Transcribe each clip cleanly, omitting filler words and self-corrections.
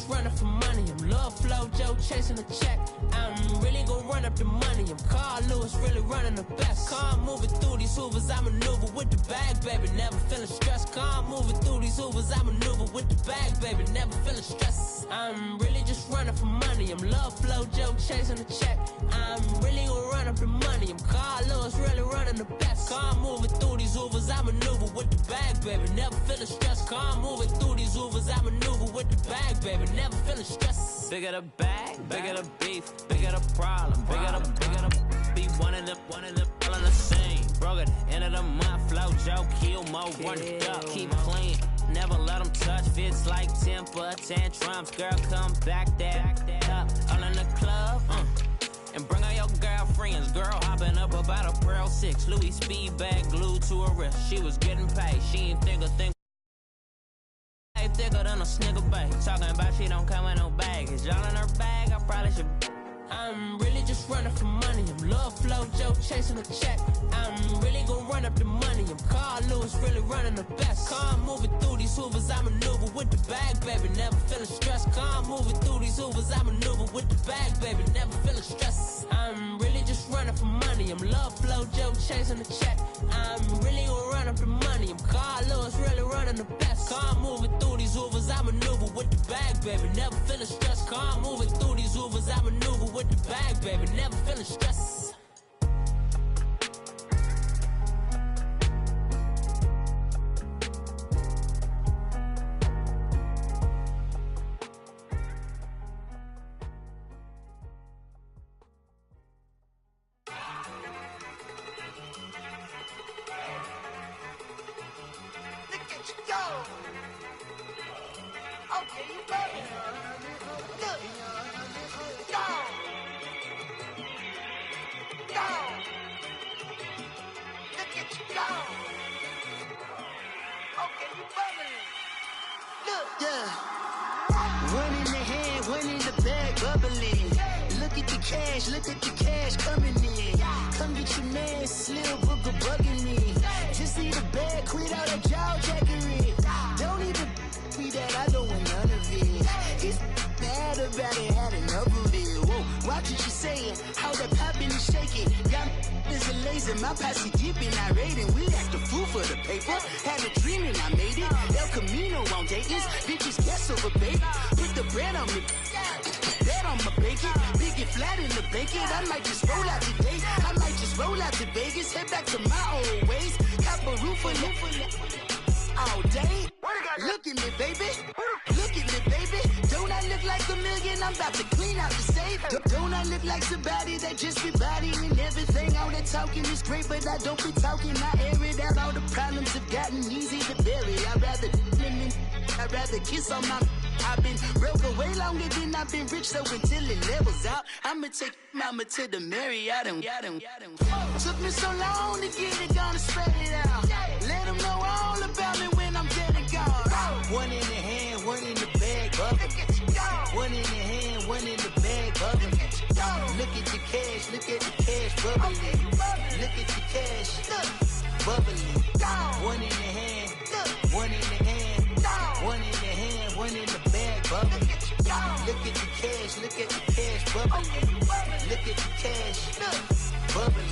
just running for money. I'm Love Flow Joe chasing a check. I'm really gon' run up the money. I'm Carl Lewis, really running the best. Car moving through these Hoovers, I maneuver with the bag, baby. Never feeling stressed. Car moving through these Hoovers, I maneuver with the bag, baby. Never feeling stressed. I'm really just running for money. I'm Love Flow Joe chasing a check. I'm really gon' run up the money. I'm Carl Lewis, really running the best. Car moving through these Hoovers, I maneuver with the bag, baby. Never feeling stressed. Car moving through these Hoovers, I maneuver with the bag, baby. Never feeling stressed. Bigger the bag, bigger the beef, bigger the problem, bigger the be one of them, all in the same. Broke at the end of the month, Flow Joe, kill more, run it up, keep clean. Never let them touch, fits like temper tantrums. Girl, come back that up, all in the club, and bring all your girlfriends. Girl hopping up about a Pearl 6, Louis speed bag glued to her wrist. She was getting paid, she ain't think thicker than a snigger bag. Talking about she don't come with no baggage. Y'all in her bag, I probably should. I'm really just running for money. I'm Love Flow Joe chasing a check. I'm really gon' run up the money. I'm Carl Lewis, really running the best. Car moving through these Hoovers, I maneuver with the bag, baby. Never feeling stressed. Car moving through these Hoovers, I maneuver with the bag, baby. Never feeling stressed. I'm really just running for money. I'm Love Flow Joe chasing a check. I'm really gon' run up the money. I'm Carl Lewis, really running the best. Car moving through these Hoovers, I maneuver with the bag, baby. Never feeling stressed. Car moving through these Hoovers, I maneuver with the bag, baby. Never feeling stressed. Look at the cash coming in. Come get your man, Slim Booker bugging me. Just need a bag, quit all that jaw jackery. Don't even be that, I don't want none of it. It's bad about it, had enough of it. Whoa, watch what you saying, how that poppin' and shaking. Got is a laser, my posse deep and I raiding. We act a fool for the paper. Had a dream and I made it. El Camino on Dayton's, bitches guess over baby. Put the bread on me. I'ma bake it, big and flat in the bacon. I might just roll out today. I might just roll out to Vegas, head back to my old ways. Cop a roof all day. Look at me, baby. Look at me, baby. Don't I look like a million? I'm about to clean out the safe. Don't I look like somebody that just be bodying everything? All that talking is great, but I don't be talking. I air it out. All the problems have gotten easy to bury. I'd rather kiss on my. I've been broke way longer than I've been rich, so until it levels out, I'ma take mama to the Marriott and took me so long to get it, gonna spread it out. Let them know all about me when I'm dead and gone. One in the hand, one in the bag, bubble. One in the hand, one in the bag, bubble. Look at the cash, bubbling. Look at the cash, bubbling. One in the hand, one in the hand, one in the hand, one in the bag, bubbling. Look at the cash, bubbling. Look at the cash, bubbling.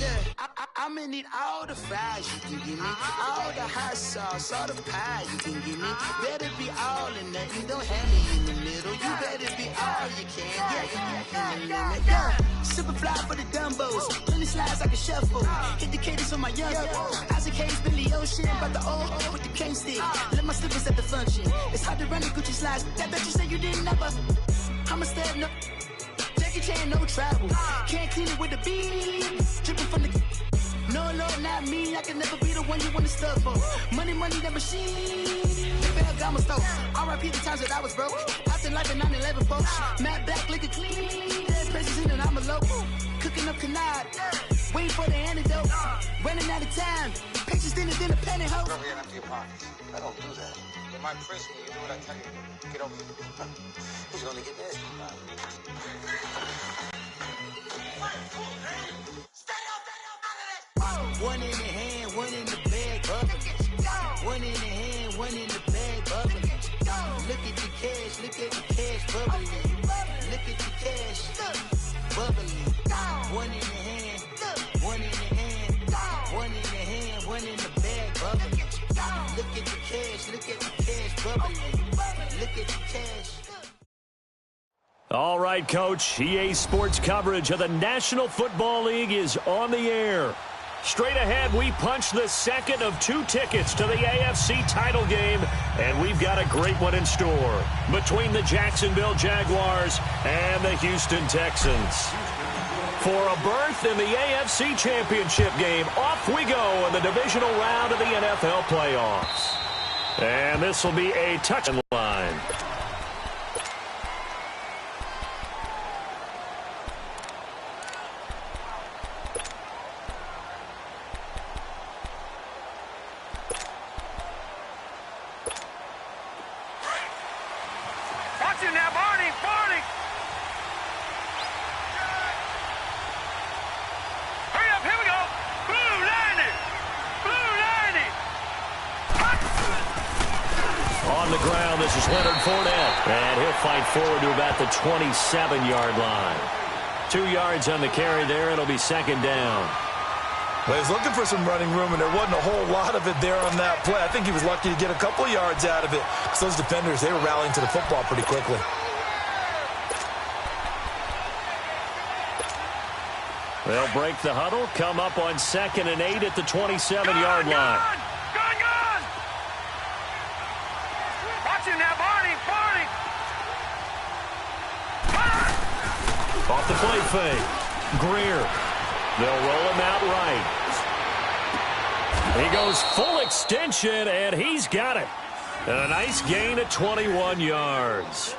I'ma need all the fries you can give me, all the hot sauce, all the pie you can give me. Better be all or nothing, don't have me in the middle. You better be all you can, yeah. Super fly for the Dumbos, plenty slides like a shuffle. Hit the cadence on my young Isaac Hayes, Billy Ocean, but the old with the cane stick. Let my slippers at the function. It's hard to run the Gucci slides. That bet you say you didn't never. I'ma step no. Jackie Chan, no travel. Can't clean it with the beat. Dripping from the. No, Lord, not me. I can never be the one you want to stuff for. Money, that machine. The Ferragamo store. R.I.P. the times that I was broke. After life in 9/11, folks. Matte black, looking clean. Dead presses in and I'm a local. Cooking up canard. Waiting for the antidote. Running out of time. Pictures thinner than a penny hoe. Rub your empty pockets. I don't do that. You might press me. You do what I tell you. Get over here. Who's gonna get this? One in the hand, one in the bag, bubbling. One in the hand, one in the bag, bubbling. Look at the cash, bubbly. Look at the cash, bubbly. One in the hand, one in the hand, one in the hand, one in the bag, bubbly. Look at the cash, bubbly. Look at the cash. All right, Coach. EA Sports coverage of the National Football League is on the air. Straight ahead, we punch the second of 2 tickets to the AFC title game, and we've got a great one in store between the Jacksonville Jaguars and the Houston Texans. For a berth in the AFC Championship game, off we go in the divisional round of the NFL playoffs. And this will be a touchdown line. And he'll fight forward to about the 27-yard line. 2 yards on the carry there. It'll be second down. Well, he was looking for some running room, and there wasn't a whole lot of it there on that play. I think he was lucky to get a couple yards out of it, because those defenders, they were rallying to the football pretty quickly. They'll break the huddle, come up on 2nd and 8 at the 27-yard line. Off the play fake. Greer. They'll roll him out right. He goes full extension, and he's got it. A nice gain of 21 yards.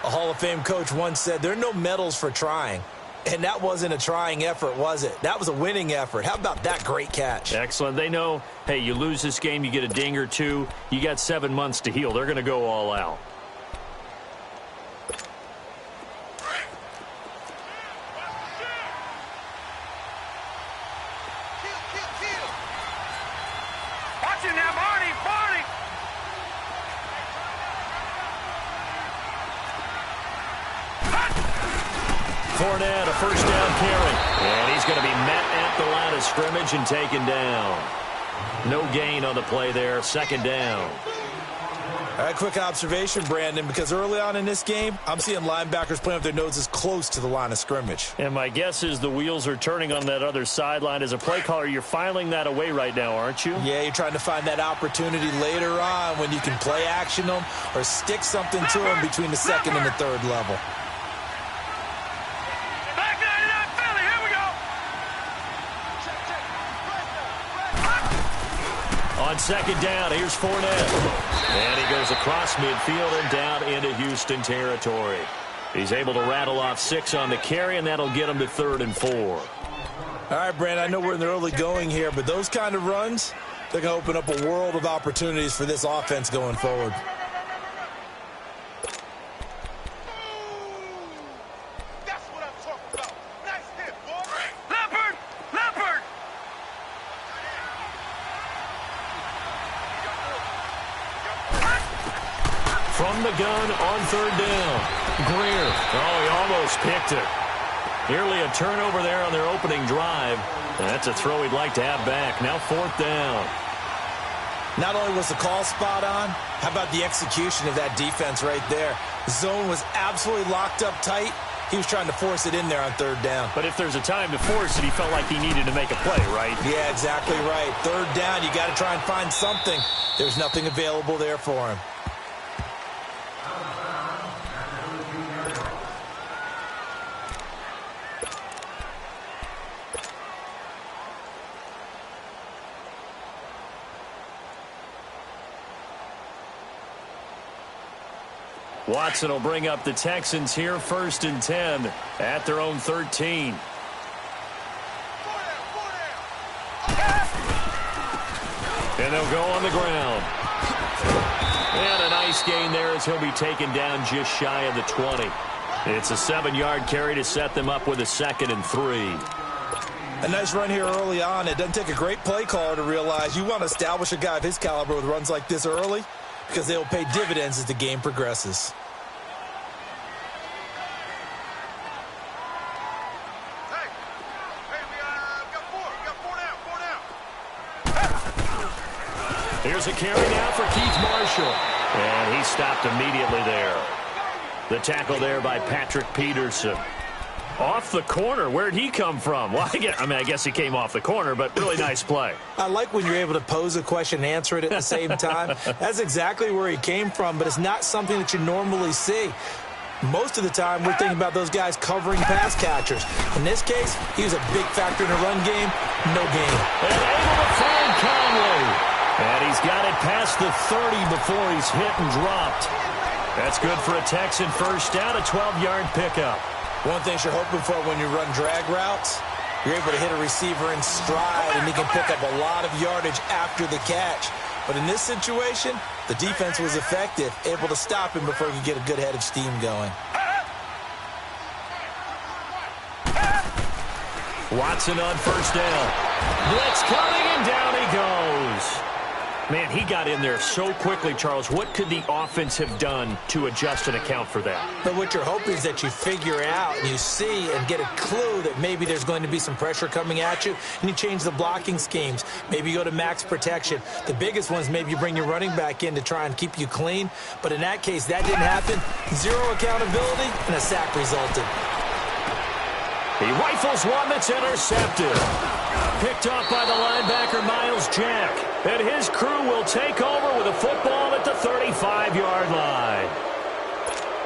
A Hall of Fame coach once said, there are no medals for trying. And that wasn't a trying effort, was it? That was a winning effort. How about that great catch? Excellent. They know, hey, you lose this game, you get a ding or two. You got 7 months to heal. They're going to go all out. Fournette, a first down carry. And he's going to be met at the line of scrimmage and taken down. No gain on the play there. Second down. All right, quick observation, Brandon, because early on in this game, I'm seeing linebackers playing with their noses close to the line of scrimmage. And my guess is the wheels are turning on that other sideline. As a play caller, you're filing that away right now, aren't you? Yeah, you're trying to find that opportunity later on when you can play action them or stick something to them between the second and the third level. On second down, here's Fournette. And he goes across midfield and down into Houston territory. He's able to rattle off 6 on the carry, and that'll get him to 3rd and 4. All right, Brandon, I know we're in the early going here, but those kind of runs, they're going to open up a world of opportunities for this offense going forward. From the gun on 3rd down. Greer. Oh, he almost picked it. Nearly a turnover there on their opening drive. That's a throw he'd like to have back. Now 4th down. Not only was the call spot on, how about the execution of that defense right there? The zone was absolutely locked up tight. He was trying to force it in there on 3rd down. But if there's a time to force it, he felt like he needed to make a play, right? Yeah, exactly right. 3rd down, you got to try and find something. There's nothing available there for him. Watson will bring up the Texans here, 1st and 10 at their own 13. And they'll go on the ground. And a nice gain there as he'll be taken down just shy of the 20. It's a 7-yard carry to set them up with a 2nd and 3. A nice run here early on. It doesn't take a great play caller to realize you want to establish a guy of his caliber with runs like this early, because they will pay dividends as the game progresses. Here's a carry now for Keith Marshall. And he stopped immediately there. The tackle there by Patrick Peterson. Off the corner. Where'd he come from? Well, I guess he came off the corner, but really nice play. I like when you're able to pose a question and answer it at the same time. That's exactly where he came from, but it's not something that you normally see. Most of the time, we're thinking about those guys covering pass catchers. In this case, he was a big factor in the run game. No game. And able to find Conley. And he's got it past the 30 before he's hit and dropped. That's good for a Texan first down, a 12-yard pickup. One thing you're hoping for when you run drag routes, you're able to hit a receiver in stride, and he can pick up a lot of yardage after the catch. But in this situation, the defense was effective, able to stop him before he could get a good head of steam going. Watson on first down. Blitz coming, and down he goes. Man, he got in there so quickly, Charles. What could the offense have done to adjust and account for that? But what you're hoping is that you figure out and you see and get a clue that maybe there's going to be some pressure coming at you, and you change the blocking schemes. Maybe you go to max protection. The biggest one is maybe you bring your running back in to try and keep you clean. But in that case, that didn't happen. Zero accountability, and a sack resulted. He rifles one that's intercepted. Picked up by the linebacker, Miles Jack. And his crew will take over with a football at the 35-yard line.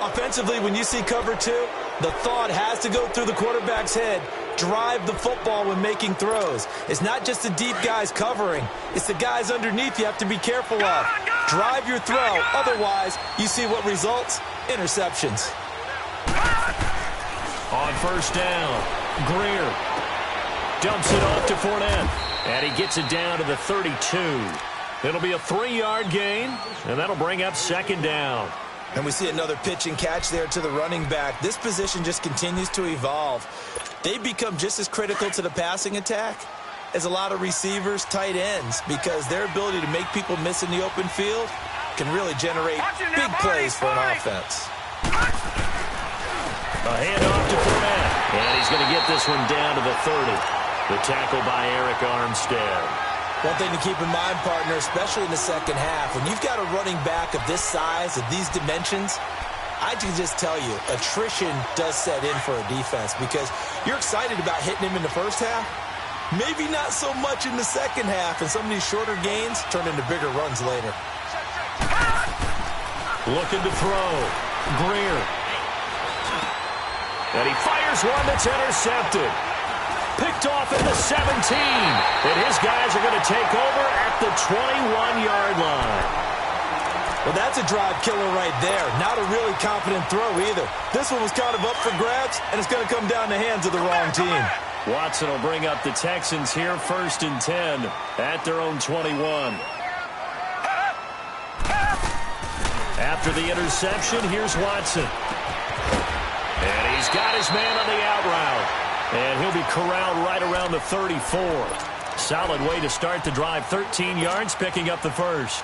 Offensively, when you see cover two, the thought has to go through the quarterback's head. Drive the football when making throws. It's not just the deep guys covering. It's the guys underneath you have to be careful of. Drive your throw. Otherwise, you see what results? Interceptions. On first down, Greer dumps it off to Fournette, and he gets it down to the 32. It'll be a 3-yard gain, and that'll bring up second down. And we see another pitch and catch there to the running back. This position just continues to evolve. They become just as critical to the passing attack as a lot of receivers, tight ends, because their ability to make people miss in the open field can really generate big plays for an offense. A handoff to Fournette, and he's going to get this one down to the 30. The tackle by Eric Armstead. One thing to keep in mind, partner, especially in the second half, when you've got a running back of this size, of these dimensions, I can just tell you, attrition does set in for a defense because you're excited about hitting him in the first half. Maybe not so much in the second half, and some of these shorter gains turn into bigger runs later. Looking to throw. Greer. And he fires one that's intercepted. Picked off at the 17. And his guys are going to take over at the 21-yard line. Well, that's a drive killer right there. Not a really confident throw either. This one was kind of up for grabs, and it's going to come down the hands of the wrong team. Watson will bring up the Texans here, 1st and 10 at their own 21. After the interception, here's Watson. And he's got his man on the out route. And he'll be corralled right around the 34. Solid way to start the drive. 13 yards, picking up the first.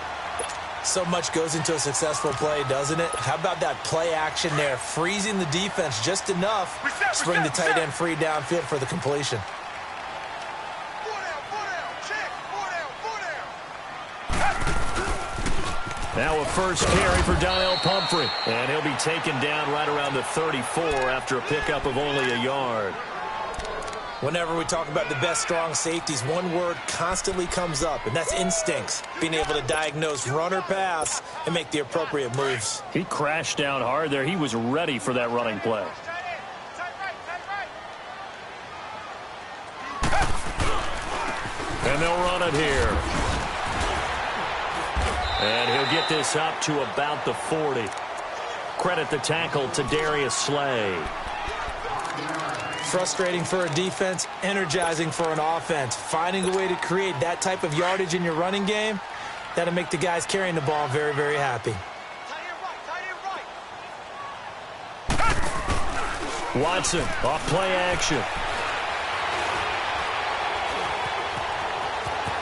So much goes into a successful play, doesn't it? How about that play action there? Freezing the defense just enough to bring the tight end free downfield for the completion. Now a first carry for Donnell Pumphrey. And he'll be taken down right around the 34 after a pickup of only a yard. Whenever we talk about the best strong safeties, one word constantly comes up, and that's instincts. Being able to diagnose run or pass and make the appropriate moves. He crashed down hard there. He was ready for that running play. And they'll run it here. And he'll get this up to about the 40. Credit the tackle to Darius Slay. Frustrating for a defense, energizing for an offense. Finding a way to create that type of yardage in your running game, that'll make the guys carrying the ball very, very happy. Watson off play action.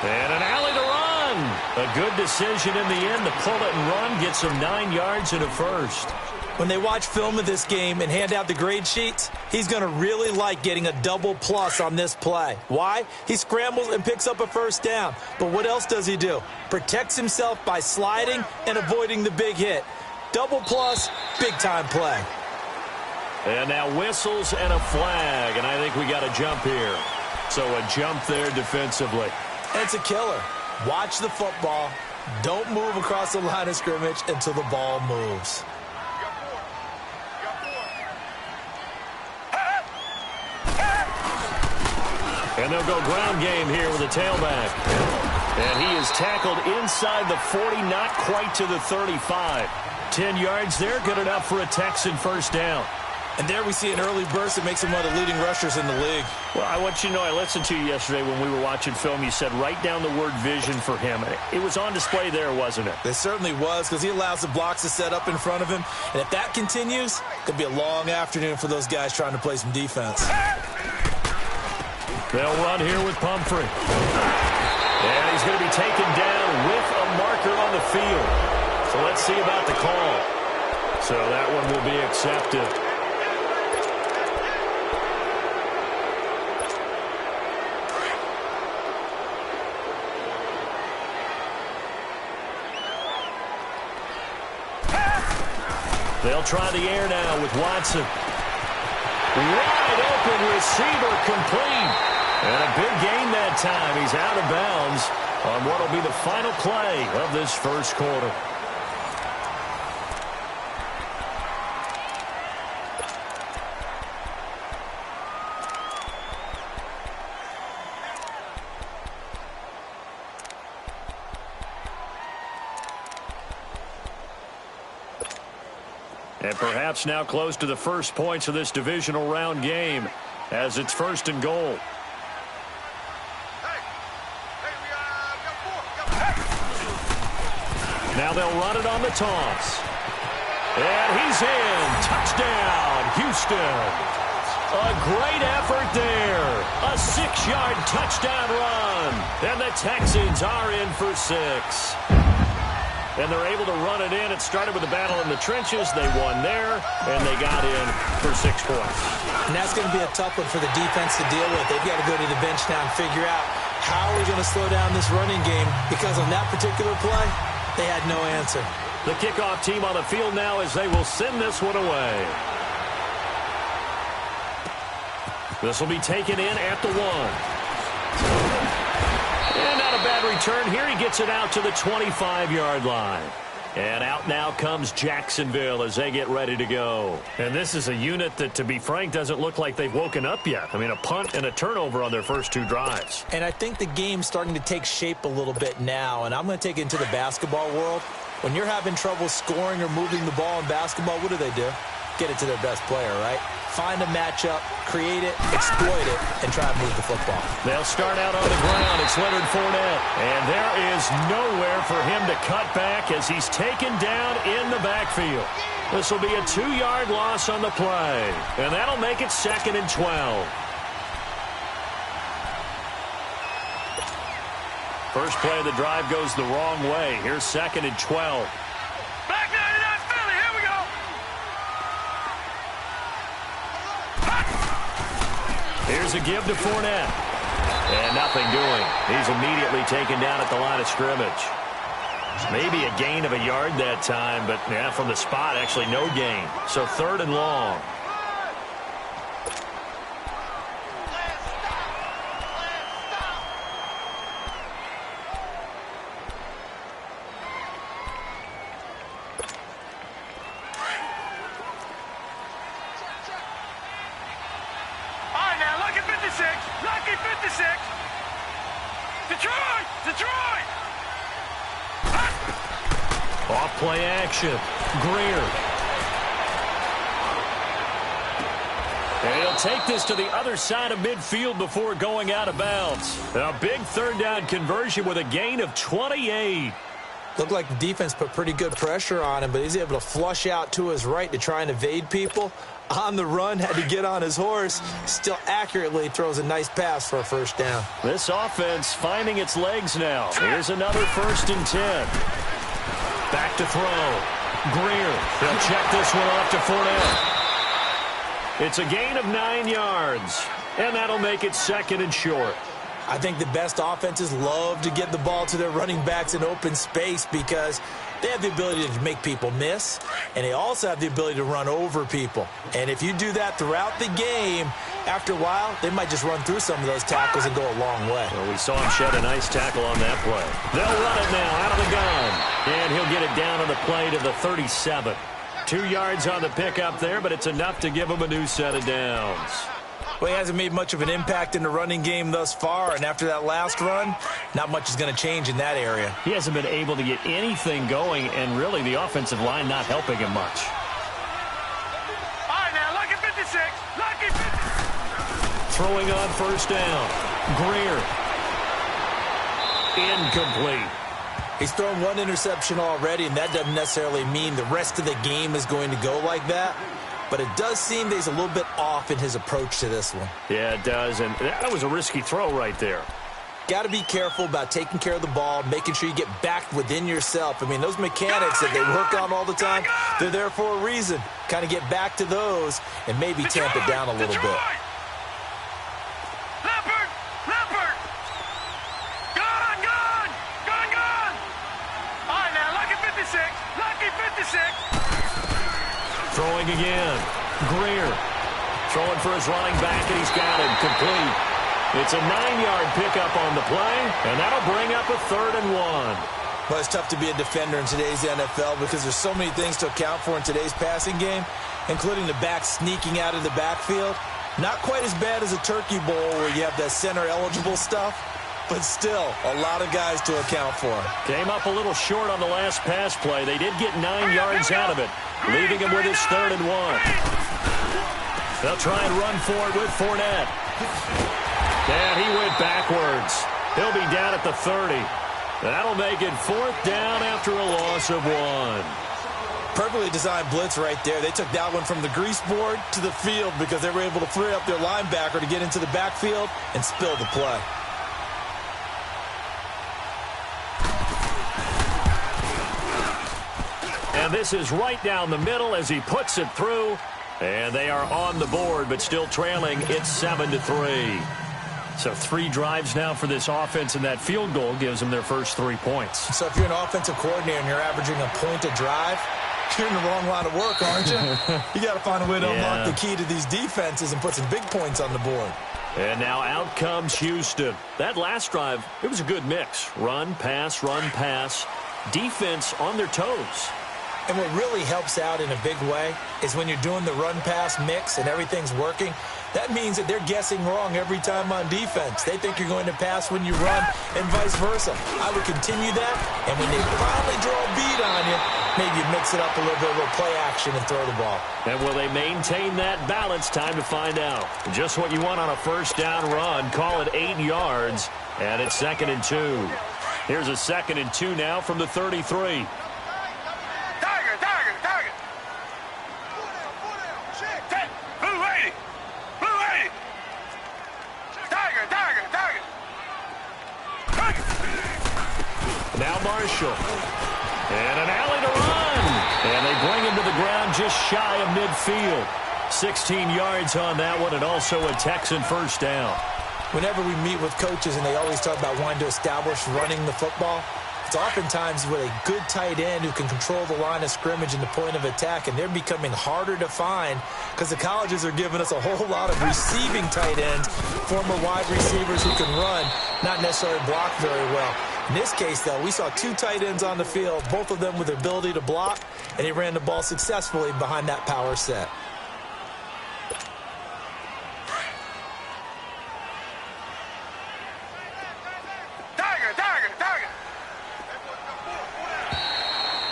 And an alley to run. A good decision in the end to pull it and run. Gets him 9 yards and a first. When they watch film of this game and hand out the grade sheets, he's going to really like getting a double plus on this play. Why? He scrambles and picks up a first down. But what else does he do? Protects himself by sliding and avoiding the big hit. Double plus, big-time play. And now whistles and a flag, and I think we got a jump here. So a jump there defensively. It's a killer. Watch the football. Don't move across the line of scrimmage until the ball moves. And they'll go ground game here with a tailback. And he is tackled inside the 40, not quite to the 35. 10 yards there, good enough for a Texan first down. And there we see an early burst that makes him one of the leading rushers in the league. Well, I want you to know, I listened to you yesterday when we were watching film. You said write down the word vision for him. It was on display there, wasn't it? It certainly was, because he allows the blocks to set up in front of him. And if that continues, it could be a long afternoon for those guys trying to play some defense. They'll run here with Pumphrey. And he's going to be taken down with a marker on the field. So let's see about the call. So that one will be accepted. They'll try the air now with Watson. Wide open receiver complete. And a big gain that time. He's out of bounds on what will be the final play of this first quarter. And perhaps now close to the first points of this divisional round game as it's 1st and goal. Now they'll run it on the toss. And he's in. Touchdown, Houston. A great effort there. A 6-yard touchdown run. And the Texans are in for 6. And they're able to run it in. It started with a battle in the trenches. They won there, and they got in for 6 points. And that's going to be a tough one for the defense to deal with. They've got to go to the bench now and figure out how are we going to slow down this running game, because on that particular play, they had no answer. The kickoff team on the field now as they will send this one away. This will be taken in at the 1. And not a bad return here. He gets it out to the 25-yard line. And out now comes Jacksonville as they get ready to go. And this is a unit that, to be frank, doesn't look like they've woken up yet. I mean, a punt and a turnover on their first 2 drives. And I think the game's starting to take shape a little bit now. And I'm going to take it into the basketball world. When you're having trouble scoring or moving the ball in basketball, what do? Get it to their best player, right? Find a matchup, create it, exploit it, and try to move the football. They'll start out on the ground. It's Leonard Fournette. And there is nowhere for him to cut back as he's taken down in the backfield. This will be a 2-yard loss on the play. And that'll make it 2nd and 12. First play of the drive goes the wrong way. Here's 2nd and 12. Back 99 Philly, here we go. Here's a give to Fournette. And nothing doing. He's immediately taken down at the line of scrimmage. Maybe a gain of a yard that time, but yeah, from the spot, actually no gain. So 3rd and long. Lucky 56. Detroit. Off play action. Greer. And he'll take this to the other side of midfield before going out of bounds. A big 3rd down conversion with a gain of 28. Looked like the defense put pretty good pressure on him, but he's able to flush out to his right to try and evade people. On the run, had to get on his horse. Still accurately throws a nice pass for a 1st down. This offense finding its legs now. Here's another 1st and 10. Back to throw. Greer. He'll check this one off to Fournette. It's a gain of 9 yards, and that'll make it 2nd and short. I think the best offenses love to get the ball to their running backs in open space because they have the ability to make people miss, and they also have the ability to run over people. And if you do that throughout the game, after a while, they might just run through some of those tackles and go a long way. Well, we saw him shed a nice tackle on that play. They'll run it now out of the gun, and he'll get it down on the play to the 37. 2 yards on the pickup there, but it's enough to give him a new set of downs. Well, he hasn't made much of an impact in the running game thus far, and after that last run, not much is going to change in that area. He hasn't been able to get anything going, and really the offensive line not helping him much. All right, now, lucky 56. Lucky 56. Throwing on first down. Greer. Incomplete. He's thrown 1 interception already, and that doesn't necessarily mean the rest of the game is going to go like that. But it does seem that he's a little bit off in his approach to this one. Yeah, it does, and that was a risky throw right there. Got to be careful about taking care of the ball, making sure you get back within yourself. I mean, those mechanics that they work on all the time, they're there for a reason. Kind of get back to those and maybe tamp it down a little bit. Leopard! Leopard! Gone! Gone! Gone! Gone! All right, now, lucky 56. Lucky 56. Throwing again. Greer. Throwing for his running back, and he's got it. Complete. It's a 9-yard pickup on the play, and that'll bring up a 3rd and 1. Well, it's tough to be a defender in today's NFL because there's so many things to account for in today's passing game, including the back sneaking out of the backfield. Not quite as bad as a turkey bowl where you have the center-eligible stuff, but still a lot of guys to account for. Came up a little short on the last pass play. They did get 9 yards out of it, leaving him with his 3rd and 1. They'll try and run for it with Fournette. And he went backwards. He'll be down at the 30. That'll make it 4th down after a loss of 1. Perfectly designed blitz right there. They took that one from the grease board to the field because they were able to free up their linebacker to get into the backfield and spill the play. And this is right down the middle as he puts it through. And they are on the board, but still trailing. It's 7-3. So 3 drives now for this offense, and that field goal gives them their first 3 points. So if you're an offensive coordinator and you're averaging a point a drive, you're in the wrong line of work, aren't you? You got to find a way to unlock the key to these defenses and put some big points on the board. And now out comes Houston. That last drive, it was a good mix. Run, pass, defense on their toes. And what really helps out in a big way is when you're doing the run-pass mix and everything's working, that means that they're guessing wrong every time on defense. They think you're going to pass when you run and vice versa. I would continue that, and when they finally draw a beat on you, maybe you mix it up a little bit, a little play action and throw the ball. And will they maintain that balance? Time to find out. Just what you want on a first down run. Call it 8 yards, and it's 2nd and 2. Here's a 2nd and 2 now from the 33. Now Marshall. And an alley to run. And they bring him to the ground just shy of midfield. 16 yards on that one, and also a Texan first down. Whenever we meet with coaches and they always talk about wanting to establish running the football, it's oftentimes with a good tight end who can control the line of scrimmage and the point of attack, and they're becoming harder to find because the colleges are giving us a whole lot of receiving tight ends, former wide receivers who can run, not necessarily block very well. In this case, though, we saw 2 tight ends on the field, both of them with the ability to block, and he ran the ball successfully behind that power set.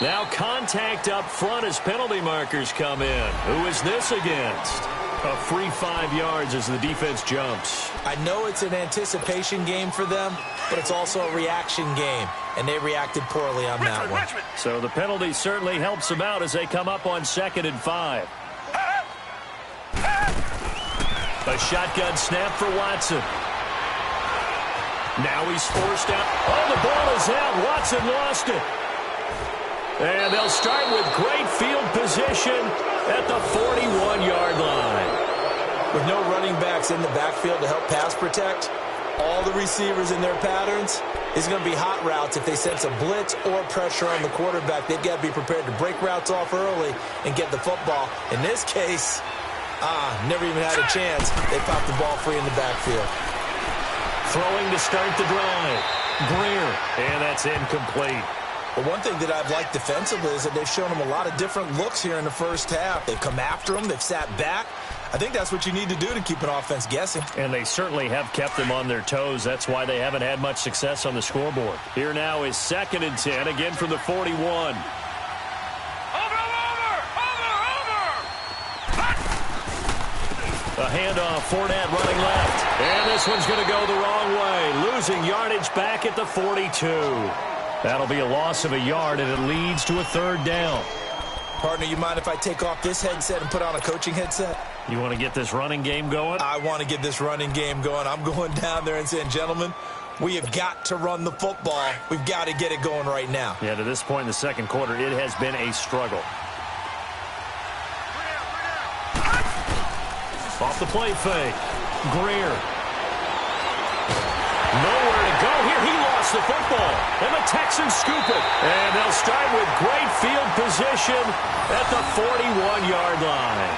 Now contact up front as penalty markers come in. Who is this against? A free 5 yards as the defense jumps. I know it's an anticipation game for them, but it's also a reaction game, and they reacted poorly on that one. So the penalty certainly helps them out as they come up on 2nd and 5. A shotgun snap for Watson. Now he's forced out. Oh, the ball is out. Watson lost it. And they'll start with great field position at the 41-yard line. With no running backs in the backfield to help pass protect, all the receivers in their patterns, it's going to be hot routes. If they sense a blitz or pressure on the quarterback, they've got to be prepared to break routes off early and get the football. In this case, never even had a chance. They popped the ball free in the backfield. Throwing to start the drive. Greer, and that's incomplete. But one thing that I've liked defensively is that they've shown them a lot of different looks here in the first half. They've come after them. They've sat back. I think that's what you need to do to keep an offense guessing. And they certainly have kept them on their toes. That's why they haven't had much success on the scoreboard. Here now is 2nd and 10, again from the 41. Over! A handoff, Fournette running left. And this one's going to go the wrong way. Losing yardage back at the 42. That'll be a loss of a yard, and it leads to a 3rd down. Partner, you mind if I take off this headset and put on a coaching headset? You want to get this running game going? I want to get this running game going. I'm going down there and saying, gentlemen, we have got to run the football. We've got to get it going right now. Yeah, to this point in the second quarter, it has been a struggle. Off the play fake. Greer. Nowhere to go here. He lost the football. And the Texans scoop it. And they'll start with great field position at the 41-yard line.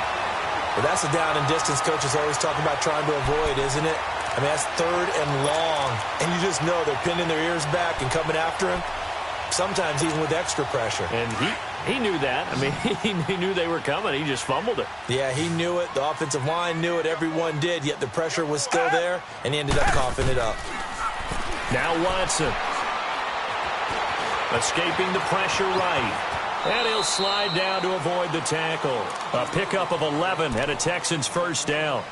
Well, that's a down and distance coaches always talk about trying to avoid, isn't it? I mean, that's 3rd and long. And you just know they're pinning their ears back and coming after him, sometimes even with extra pressure. And he knew that. I mean, he knew they were coming. He just fumbled it. Yeah, he knew it. The offensive line knew it. Everyone did, yet the pressure was still there, and he ended up coughing it up. Now Watson. Escaping the pressure right. And he'll slide down to avoid the tackle. A pickup of 11 and a Texans 1st down.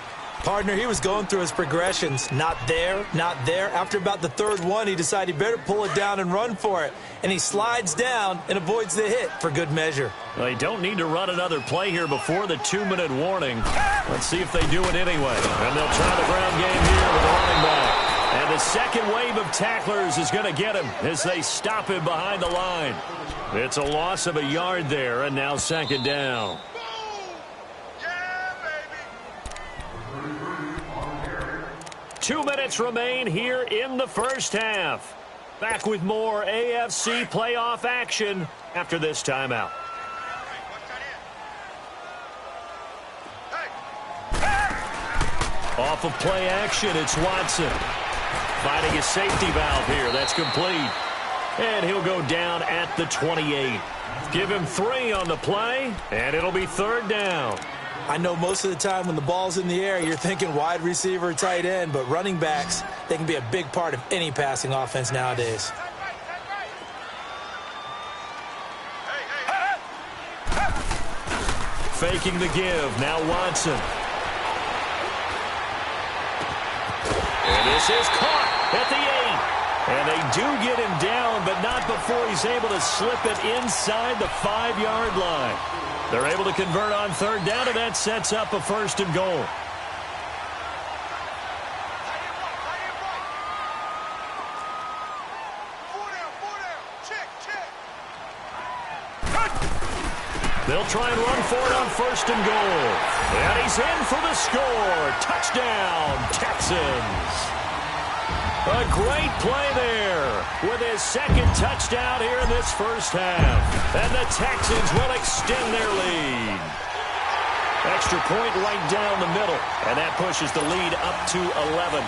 Partner, he was going through his progressions. Not there, not there. After about the 3rd one, he decided he better pull it down and run for it. And he slides down and avoids the hit for good measure. Well, they don't need to run another play here before the 2-minute warning. Let's see if they do it anyway. And they'll try the ground game here with a running back. And the second wave of tacklers is going to get him as they stop him behind the line. It's a loss of a yard there, and now 2nd down. Yeah, baby! 2 minutes remain here in the first half. Back with more AFC playoff action after this timeout. Off of play action, it's Watson. Finding a safety valve here. That's complete. And he'll go down at the 28. Give him 3 on the play, and it'll be 3rd down. I know most of the time when the ball's in the air, you're thinking wide receiver, tight end, but running backs, they can be a big part of any passing offense nowadays. Faking the give. Now Watson. And this is caught at the 8. And they do get him down, but not before he's able to slip it inside the 5-yard line. They're able to convert on 3rd down, and that sets up a 1st and goal. They'll try and run for it on 1st and goal. And he's in for the score. Touchdown, Texans. A great play there with his 2nd touchdown here in this first half. And the Texans will extend their lead. Extra point right down the middle. And that pushes the lead up to 11.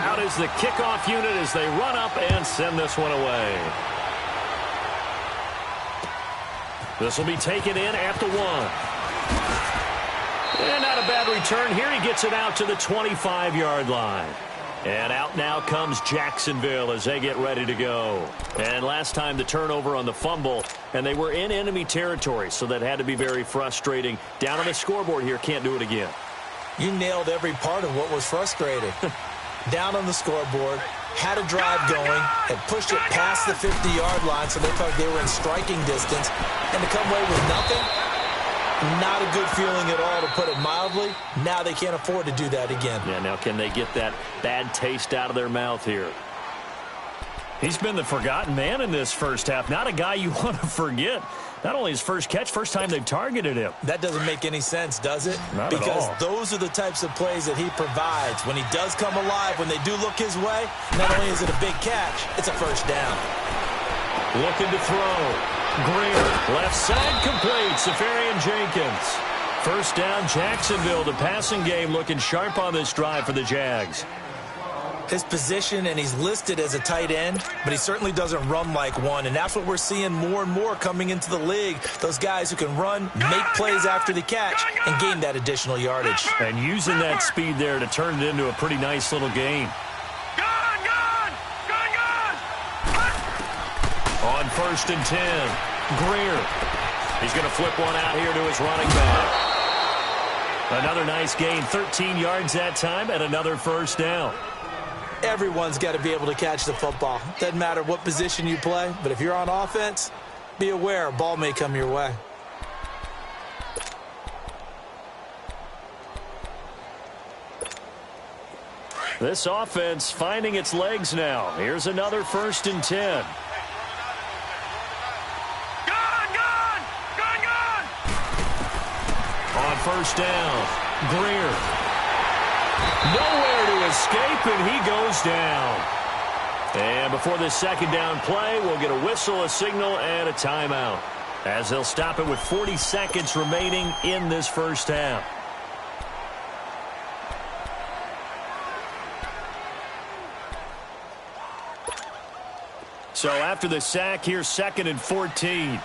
Out is the kickoff unit as they run up and send this one away. This will be taken in at the 1. And not a bad return here. He gets it out to the 25-yard line. And out now comes Jacksonville as they get ready to go. And last time the turnover on the fumble, and they were in enemy territory, so that had to be very frustrating. Down on the scoreboard here, can't do it again. You nailed every part of what was frustrating. Down on the scoreboard, had a drive going, had pushed it past the 50-yard line, so they thought they were in striking distance, and to come away with nothing, not a good feeling at all, to put it mildly. Now they can't afford to do that again. Yeah, now can they get that bad taste out of their mouth here? He's been the forgotten man in this first half. Not a guy you want to forget. Not only his first catch, first time they've targeted him. That doesn't make any sense, does it? Not at all. Because those are the types of plays that he provides. When he does come alive, when they do look his way, not only is it a big catch, it's a first down. Looking to throw. Greer, left side complete. Safarian Jenkins. First down, Jacksonville. The passing game looking sharp on this drive for the Jags. His position, and he's listed as a tight end, but he certainly doesn't run like one, and that's what we're seeing more and more coming into the league. Those guys who can run, make plays after the catch, and gain that additional yardage. And using that speed there to turn it into a pretty nice little game. On 1st and 10, Greer. He's going to flip one out here to his running back. Another nice gain, 13 yards that time, and another first down. Everyone's got to be able to catch the football. Doesn't matter what position you play, but if you're on offense, be aware a ball may come your way. This offense finding its legs now. Here's another 1st and 10. On 1st down, Greer. Nowhere to escape, and he goes down. And before this second down play, we'll get a whistle, a signal, and a timeout, as they'll stop it with 40 seconds remaining in this first half. So after the sack, here's 2nd and 14.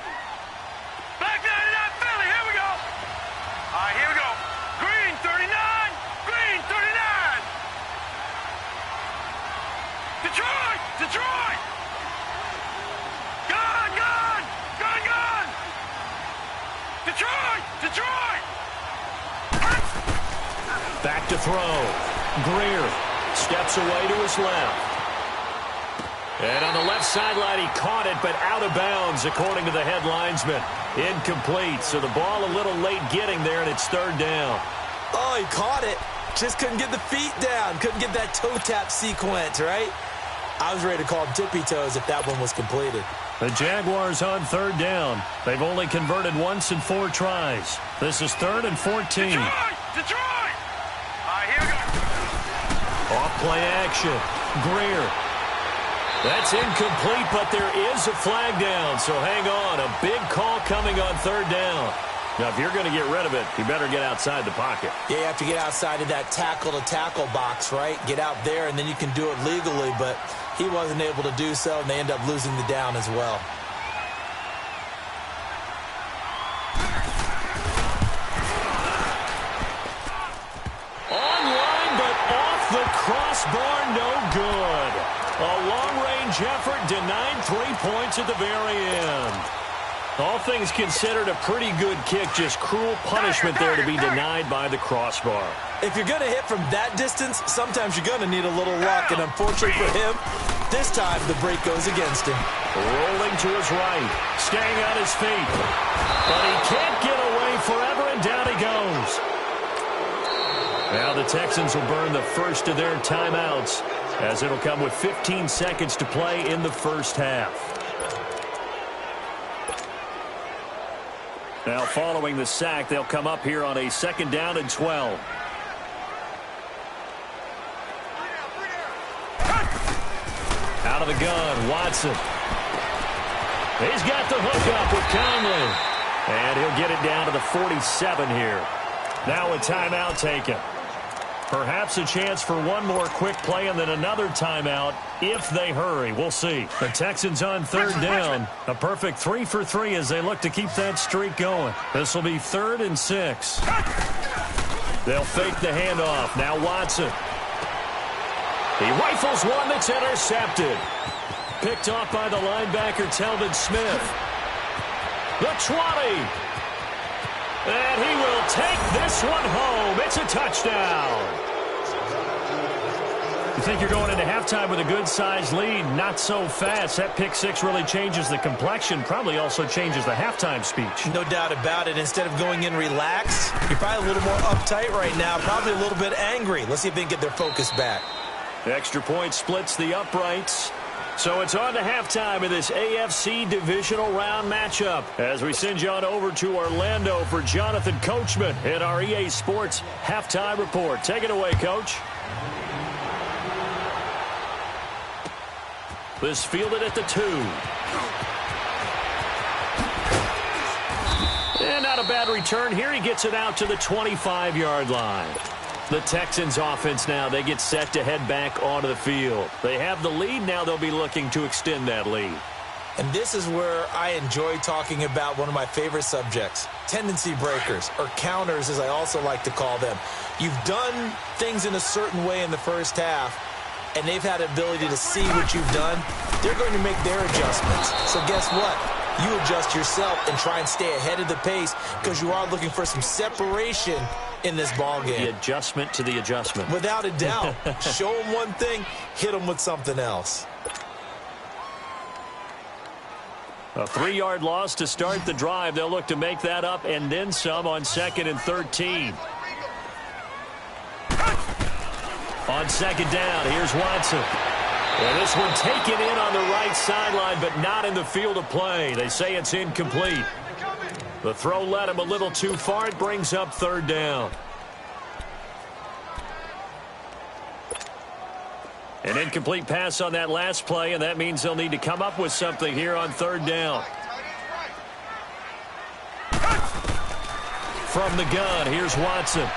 Back to throw. Greer steps away to his left. And on the left sideline, he caught it, but out of bounds, according to the head linesman. Incomplete, so the ball a little late getting there, and it's 3rd down. Oh, he caught it. Just couldn't get the feet down. Couldn't get that toe tap sequence, right? I was ready to call him tippy toes if that one was completed. The Jaguars on 3rd down. They've only converted once in 4 tries. This is 3rd and 14. Detroit! Here we go. Off play action. Greer. That's incomplete, but there is a flag down, so hang on. A big call coming on 3rd down. Now, if you're going to get rid of it, you better get outside the pocket. Yeah, you have to get outside of that tackle-to-tackle box, right? Get out there, and then you can do it legally, but he wasn't able to do so, and they end up losing the down as well. Online, but off the crossbar, no good. A long-range effort denied 3 points at the very end. All things considered, a pretty good kick, just cruel punishment there to be denied by the crossbar. If you're going to hit from that distance, sometimes you're going to need a little luck, and unfortunately for him, this time the break goes against him. Rolling to his right, staying on his feet. But he can't get away forever, and down he goes. Now the Texans will burn the first of their timeouts, as it'll come with 15 seconds to play in the first half. Now following the sack, they'll come up here on a 2nd down and 12. Out of the gun, Watson. He's got the hook up with Conley. And he'll get it down to the 47 here. Now a timeout taken. Perhaps a chance for one more quick play and then another timeout if they hurry. We'll see. The Texans on 3rd down. A perfect 3 for 3 as they look to keep that streak going. This will be 3rd and 6. They'll fake the handoff. Now Watson. He rifles one that's intercepted. Picked off by the linebacker, Telvin Smith. The 20. And he will take this one home. It's a touchdown. You think you're going into halftime with a good-sized lead? Not so fast. That pick six really changes the complexion, probably also changes the halftime speech. No doubt about it. Instead of going in relaxed, you're probably a little more uptight right now, probably a little bit angry. Let's see if they can get their focus back. The extra point splits the uprights. So it's on to halftime of this AFC divisional round matchup as we send you on over to Orlando for Jonathan Coachman in our EA Sports halftime report. Take it away, Coach. This fielded at the 2. And not a bad return here. He gets it out to the 25-yard line. The Texans offense now, they get set to head back onto the field. They have the lead. Now they'll be looking to extend that lead. And this is where I enjoy talking about one of my favorite subjects, tendency breakers, or counters as I also like to call them. You've done things in a certain way in the first half, and they've had the ability to see what you've done. They're going to make their adjustments. So guess what? You adjust yourself and try and stay ahead of the pace because you are looking for some separation in this ball game. The adjustment to the adjustment. Without a doubt. Show them one thing, hit them with something else. A 3-yard loss to start the drive. They'll look to make that up and then some on 2nd and 13. On 2nd down, here's Watson. And this one taken in on the right sideline, but not in the field of play. They say it's incomplete. The throw led him a little too far. It brings up 3rd down. An incomplete pass on that last play, and that means they'll need to come up with something here on 3rd down. From the gun, here's Watson.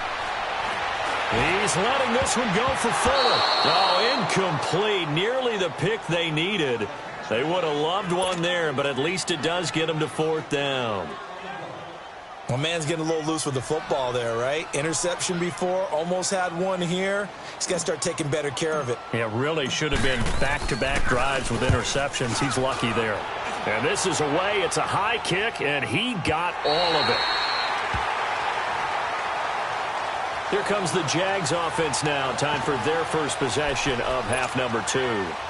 He's letting this one go for Fuller. Oh, incomplete. Nearly the pick they needed. They would have loved one there, but at least it does get them to 4th down. Well, man's getting a little loose with the football there, right? Interception before, almost had one here. He's got to start taking better care of it. Yeah, really should have been back-to-back drives with interceptions. He's lucky there. And this is away. It's a high kick, and he got all of it. Here comes the Jags offense now. Time for their first possession of half number 2.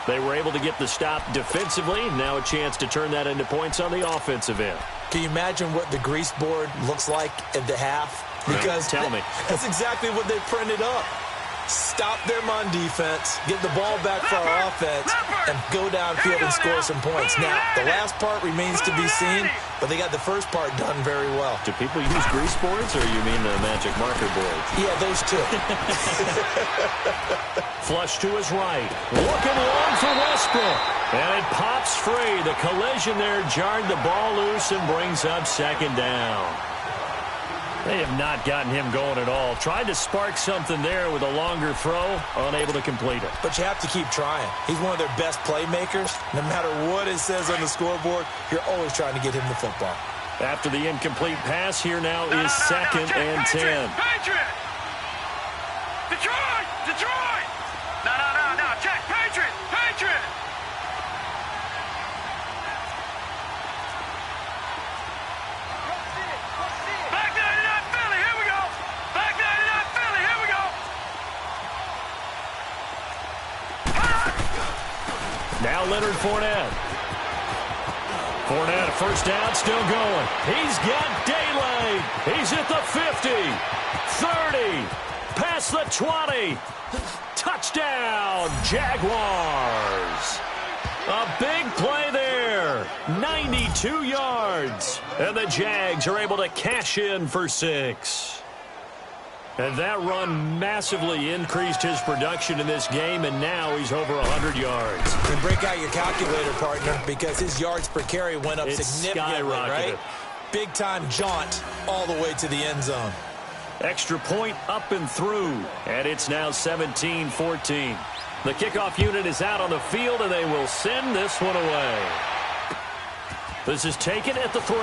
They were able to get the stop defensively. Now a chance to turn that into points on the offensive end. Can you imagine what the grease board looks like at the half? Because tell me. That's exactly what they printed up. Stop them on defense, get the ball back for our offense, and go downfield and score some points. Now, the last part remains to be seen, but they got the first part done very well. Do people use grease boards, or you mean the magic marker boards? Yeah, those two. Flush to his right. Looking long for Westbrook. And it pops free. The collision there jarred the ball loose and brings up 2nd down. They have not gotten him going at all. Tried to spark something there with a longer throw, unable to complete it. But you have to keep trying. He's one of their best playmakers. No matter what it says on the scoreboard, you're always trying to get him the football. After the incomplete pass, here now is 2nd and 10. Patriot! Detroit! Detroit! No, check! Patriot! Patriot! Now Leonard Fournette. Fournette, a 1st down, still going. He's got daylight. He's at the 50, 30, past the 20. Touchdown, Jaguars. A big play there. 92 yards. And the Jags are able to cash in for 6. And that run massively increased his production in this game, and now he's over 100 yards. And break out your calculator, partner, because his yards per carry went up significantly, right? Big-time jaunt all the way to the end zone. Extra point up and through, and it's now 17-14. The kickoff unit is out on the field, and they will send this one away. This is taken at the 3.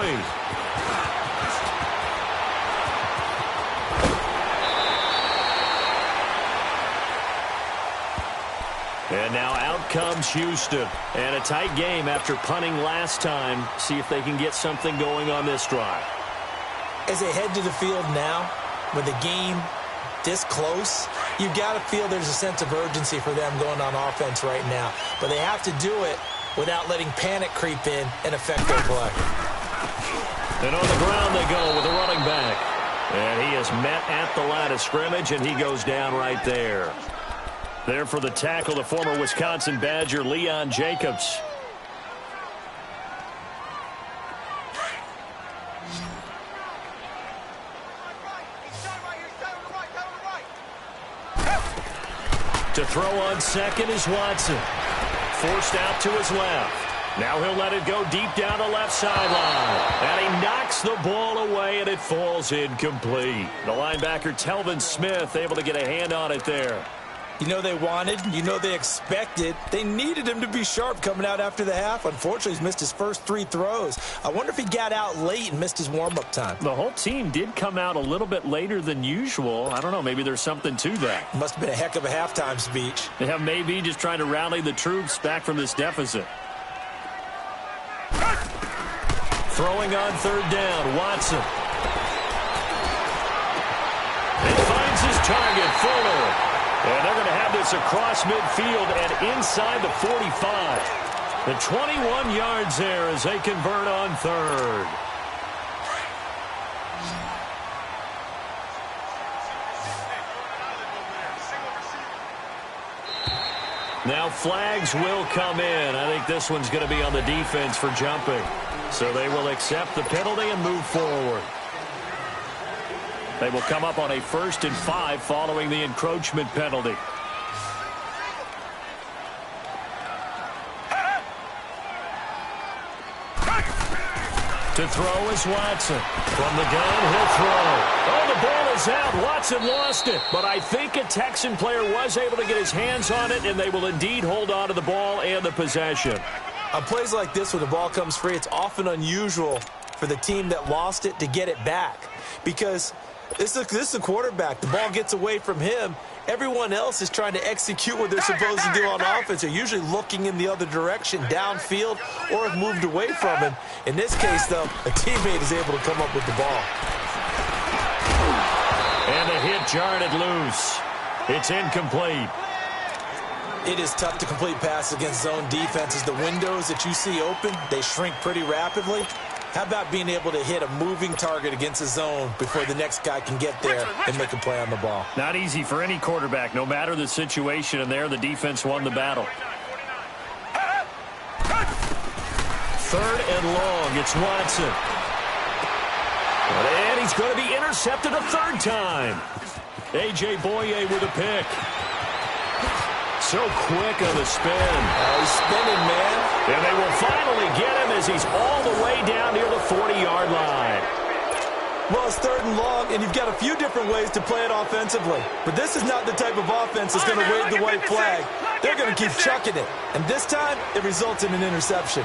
And now out comes Houston. And a tight game after punting last time. See if they can get something going on this drive. As they head to the field now, with the game this close, you've got to feel there's a sense of urgency for them going on offense right now. But they have to do it without letting panic creep in and affect their play. And on the ground they go with a running back. And he is met at the line of scrimmage, and he goes down right there. There for the tackle, the former Wisconsin Badger, Leon Jacobs. To throw on second is Watson. Forced out to his left. Now he'll let it go deep down the left sideline. And he knocks the ball away, and it falls incomplete. The linebacker, Telvin Smith, able to get a hand on it there. You know they wanted, you know they expected. They needed him to be sharp coming out after the half. Unfortunately, he's missed his first 3 throws. I wonder if he got out late and missed his warm-up time. The whole team did come out a little bit later than usual. I don't know, maybe there's something to that. Must have been a heck of a halftime speech. Yeah, maybe just trying to rally the troops back from this deficit. Throwing on third down, Watson. It finds his target, Fuller. And they're going to have this across midfield and inside the 45. The 21 yards there as they convert on third. Now flags will come in. I think this one's going to be on the defense for jumping. So they will accept the penalty and move forward. They will come up on a 1st and 5 following the encroachment penalty. To throw is Watson. From the gun, he'll throw. Oh, the ball is out. Watson lost it. But I think a Texan player was able to get his hands on it, and they will indeed hold on to the ball and the possession. On plays like this where the ball comes free, it's often unusual for the team that lost it to get it back. Because this is a quarterback. The ball gets away from him. Everyone else is trying to execute what they're supposed to do on offense. They're usually looking in the other direction, downfield, or have moved away from him. In this case, though, a teammate is able to come up with the ball. And the hit jarred it loose. It's incomplete. It is tough to complete passes against zone defenses. The windows that you see open, they shrink pretty rapidly. How about being able to hit a moving target against a zone before the next guy can get there and make a play on the ball? Not easy for any quarterback, no matter the situation, and there the defense won the battle. 3rd and long, it's Watson. And he's going to be intercepted a 3rd time. A.J. Boye with a pick. So quick on the spin. Oh, he's spinning, man. And they will finally get him as he's all the way down near the 40-yard line. Well, it's 3rd and long, and you've got a few different ways to play it offensively. But this is not the type of offense that's going to wave the white flag. They're going to keep chucking it. And this time, it results in an interception.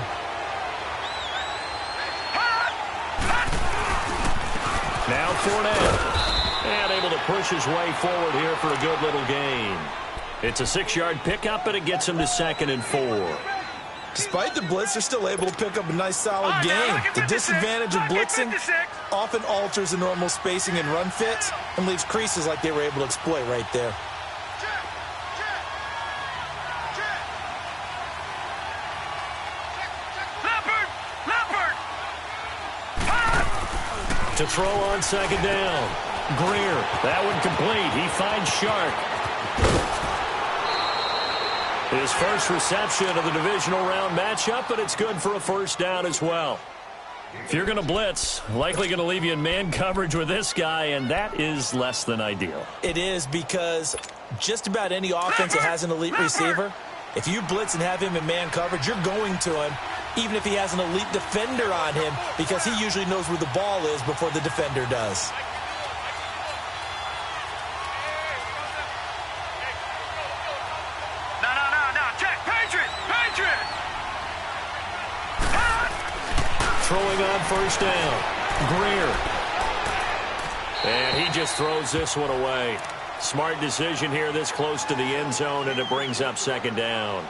Now Fournette. And able to push his way forward here for a good little gain. It's a 6-yard pickup, and it gets him to 2nd and 4. Despite the blitz, they're still able to pick up a nice, solid gain. The disadvantage of blitzing often alters the normal spacing and run fits and leaves creases like they were able to exploit right there. To throw on 2nd down. Greer, that one complete. He finds Shark. His first reception of the divisional round matchup, but it's good for a 1st down as well. If you're going to blitz, likely going to leave you in man coverage with this guy, and that is less than ideal. It is, because just about any offense that has an elite receiver, if you blitz and have him in man coverage, you're going to him, even if he has an elite defender on him, because he usually knows where the ball is before the defender does. Throwing on 1st down. Greer. And he just throws this one away. Smart decision here this close to the end zone, and it brings up 2nd down.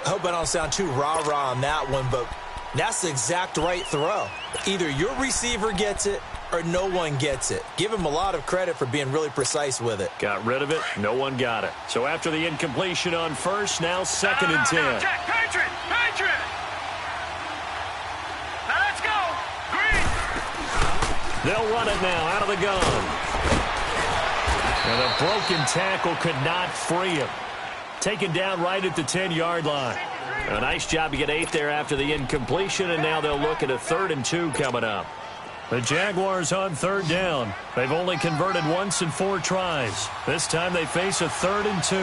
I hope I don't sound too rah-rah on that one, but that's the exact right throw. Either your receiver gets it or no one gets it. Give him a lot of credit for being really precise with it. Got rid of it. No one got it. So after the incompletion on 1st, now 2nd and 10. Patriot! Now let's go! Green! They'll run it now out of the gun. And a broken tackle could not free him. taken down right at the 10-yard line. A nice job to get 8 there after the incompletion, and now they'll look at a 3rd and 2 coming up. The Jaguars on 3rd down. They've only converted once in 4 tries. This time they face a 3rd and 2.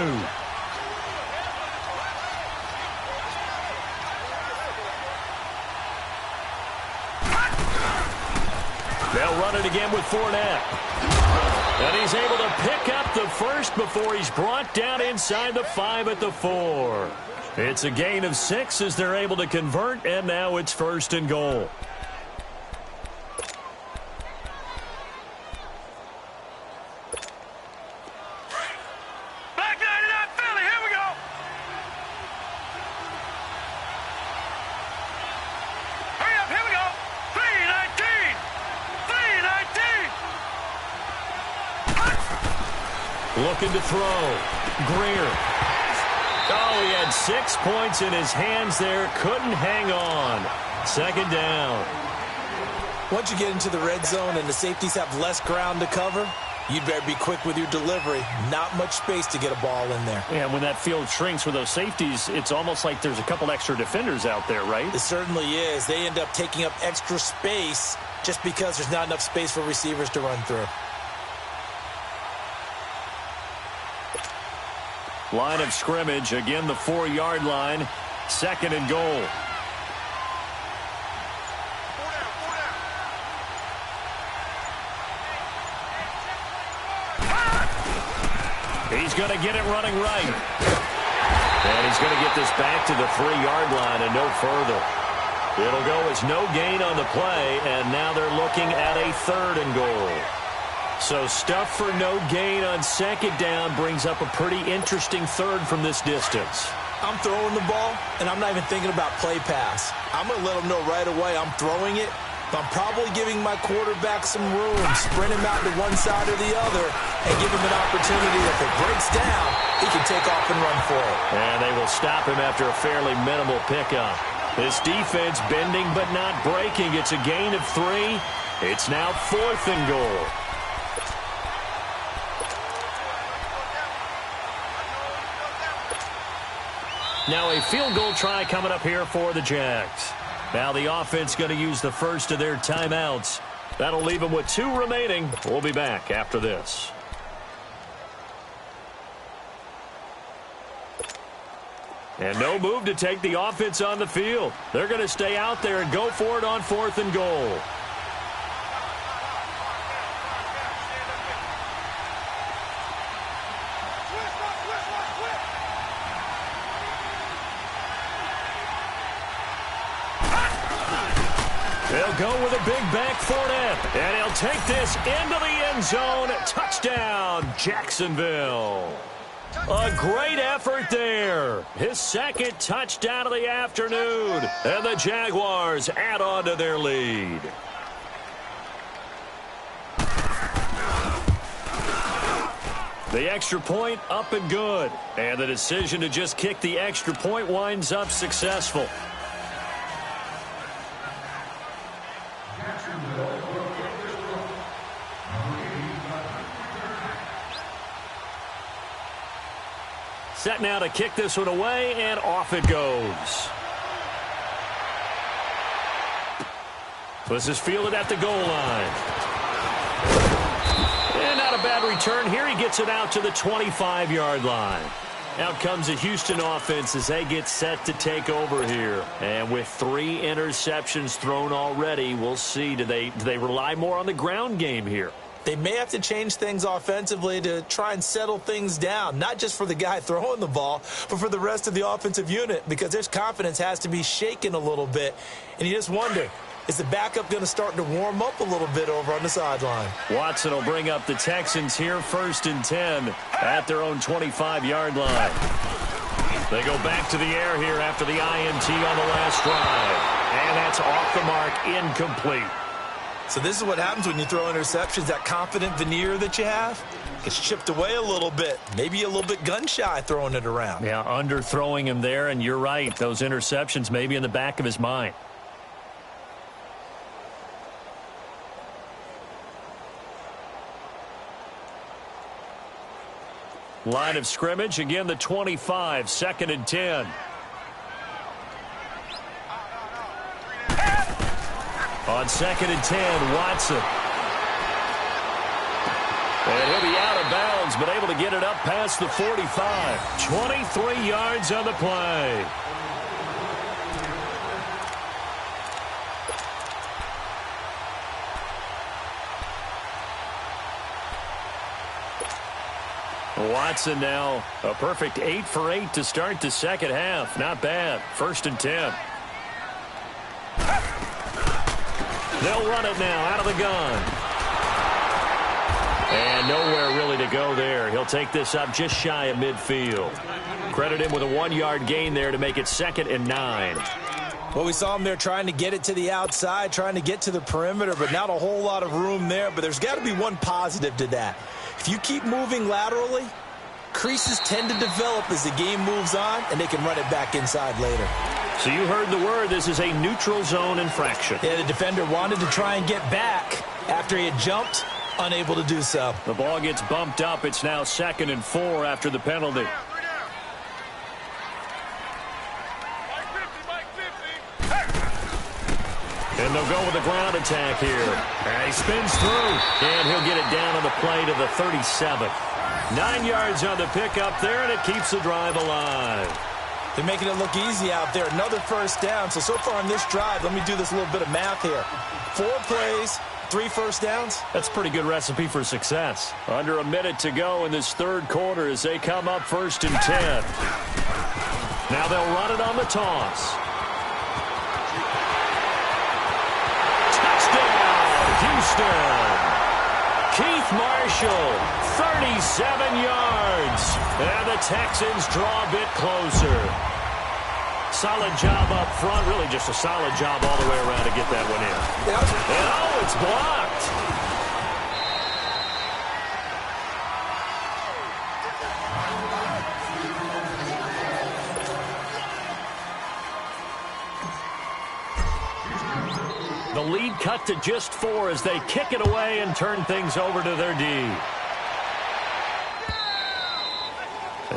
They'll run it again with Fournette. And he's able to pick up the first before he's brought down inside the 5 at the 4. It's a gain of 6 as they're able to convert, and now it's 1st and goal. Black 99 Philly, here we go. Hurry up, here we go. 319. 319. Looking to throw. Greer. Oh, he had 6 points in his hands there. Couldn't hang on. 2nd down. Once you get into the red zone and the safeties have less ground to cover, you'd better be quick with your delivery. Not much space to get a ball in there. Yeah, when that field shrinks with those safeties, it's almost like there's a couple extra defenders out there, right? It certainly is. They end up taking up extra space just because there's not enough space for receivers to run through. Line of scrimmage, again the 4-yard line, 2nd and goal. He's going to get it running right. And he's going to get this back to the 3-yard line and no further. It'll go as no gain on the play, and now they're looking at a 3rd and goal. So stuff for no gain on 2nd down brings up a pretty interesting 3rd from this distance. I'm throwing the ball, and I'm not even thinking about play pass. I'm going to let them know right away I'm throwing it, but I'm probably giving my quarterback some room, sprint him out to one side or the other, and give him an opportunity. If it breaks down, he can take off and run for it. And they will stop him after a fairly minimal pickup. This defense bending but not breaking. It's a gain of 3. It's now 4th and goal. Now a field goal try coming up here for the Jags. Now the offense going to use the first of their timeouts. That'll leave them with 2 remaining. We'll be back after this. And no move to take the offense on the field. They're going to stay out there and go for it on 4th and goal. They'll go with a big back Fournette, and he'll take this into the end zone. Touchdown, Jacksonville. A great effort there. His 2nd touchdown of the afternoon, and the Jaguars add on to their lead. The extra point up and good, and the decision to just kick the extra point winds up successful. Set now to kick this one away, and off it goes. This is fielded at the goal line. And not a bad return here. He gets it out to the 25-yard line. Out comes the Houston offense as they get set to take over here. And with 3 interceptions thrown already, we'll see. Do they rely more on the ground game here? They may have to change things offensively to try and settle things down, not just for the guy throwing the ball, but for the rest of the offensive unit, because their confidence has to be shaken a little bit. And you just wonder, is the backup going to start to warm up a little bit over on the sideline? Watson will bring up the Texans here, 1st and 10 at their own 25-yard line. They go back to the air here after the INT on the last drive. And that's off the mark, incomplete. So this is what happens when you throw interceptions. That confident veneer that you have gets chipped away a little bit. Maybe a little bit gun-shy throwing it around. Yeah, underthrowing him there, and you're right. Those interceptions may be in the back of his mind. Line of scrimmage, again the 25, 2nd and 10. On 2nd and 10, Watson. And he'll be out of bounds, but able to get it up past the 45. 23 yards on the play. Watson now a perfect 8 for 8 to start the second half. Not bad. 1st and 10. They'll run it now out of the gun. And nowhere really to go there. He'll take this up just shy of midfield. Credit him with a 1-yard gain there to make it 2nd and 9. Well, we saw him there trying to get it to the outside, trying to get to the perimeter, but not a whole lot of room there. But there's got to be one positive to that. If you keep moving laterally, creases tend to develop as the game moves on, and they can run it back inside later. So you heard the word. This is a neutral zone infraction. Yeah, the defender wanted to try and get back after he had jumped, unable to do so. The ball gets bumped up. It's now 2nd and 4 after the penalty. And they'll go with a ground attack here. And he spins through, and he'll get it down on the play to the 37. 9 yards on the pickup there, and it keeps the drive alive. They're making it look easy out there. Another 1st down. So far on this drive, let me do this little bit of math here. 4 plays, 3 first downs. That's a pretty good recipe for success. Under a minute to go in this 3rd quarter as they come up 1st and 10. Now they'll run it on the toss. Houston. Keith Marshall, 37 yards. And the Texans draw a bit closer. Solid job up front. Really just a solid job all the way around to get that one in. Yep. And oh, it's blocked. The lead cut to just 4 as they kick it away and turn things over to their D.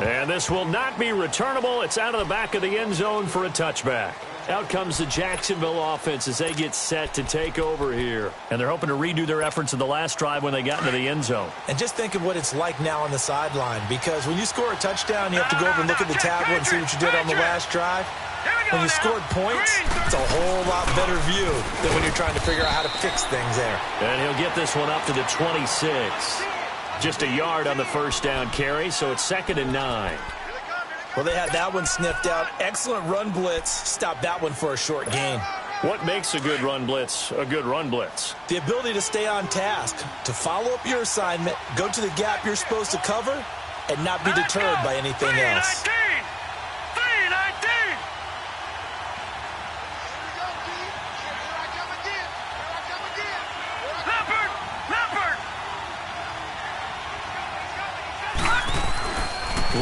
And this will not be returnable. It's out of the back of the end zone for a touchback. Out comes the Jacksonville offense as they get set to take over here. And they're hoping to redo their efforts in the last drive when they got into the end zone. And just think of what it's like now on the sideline, because when you score a touchdown, you have to go over and look at the tablet and see what you did on the last drive. When you scored points, it's a whole lot better view than when you're trying to figure out how to fix things there. And he'll get this one up to the 26. Just a yard on the 1st down carry, so it's 2nd and 9. Well, they had that one sniffed out. Excellent run blitz. Stopped that one for a short gain. What makes a good run blitz a good run blitz? The ability to stay on task, to follow up your assignment, go to the gap you're supposed to cover, and not be deterred by anything else. 319!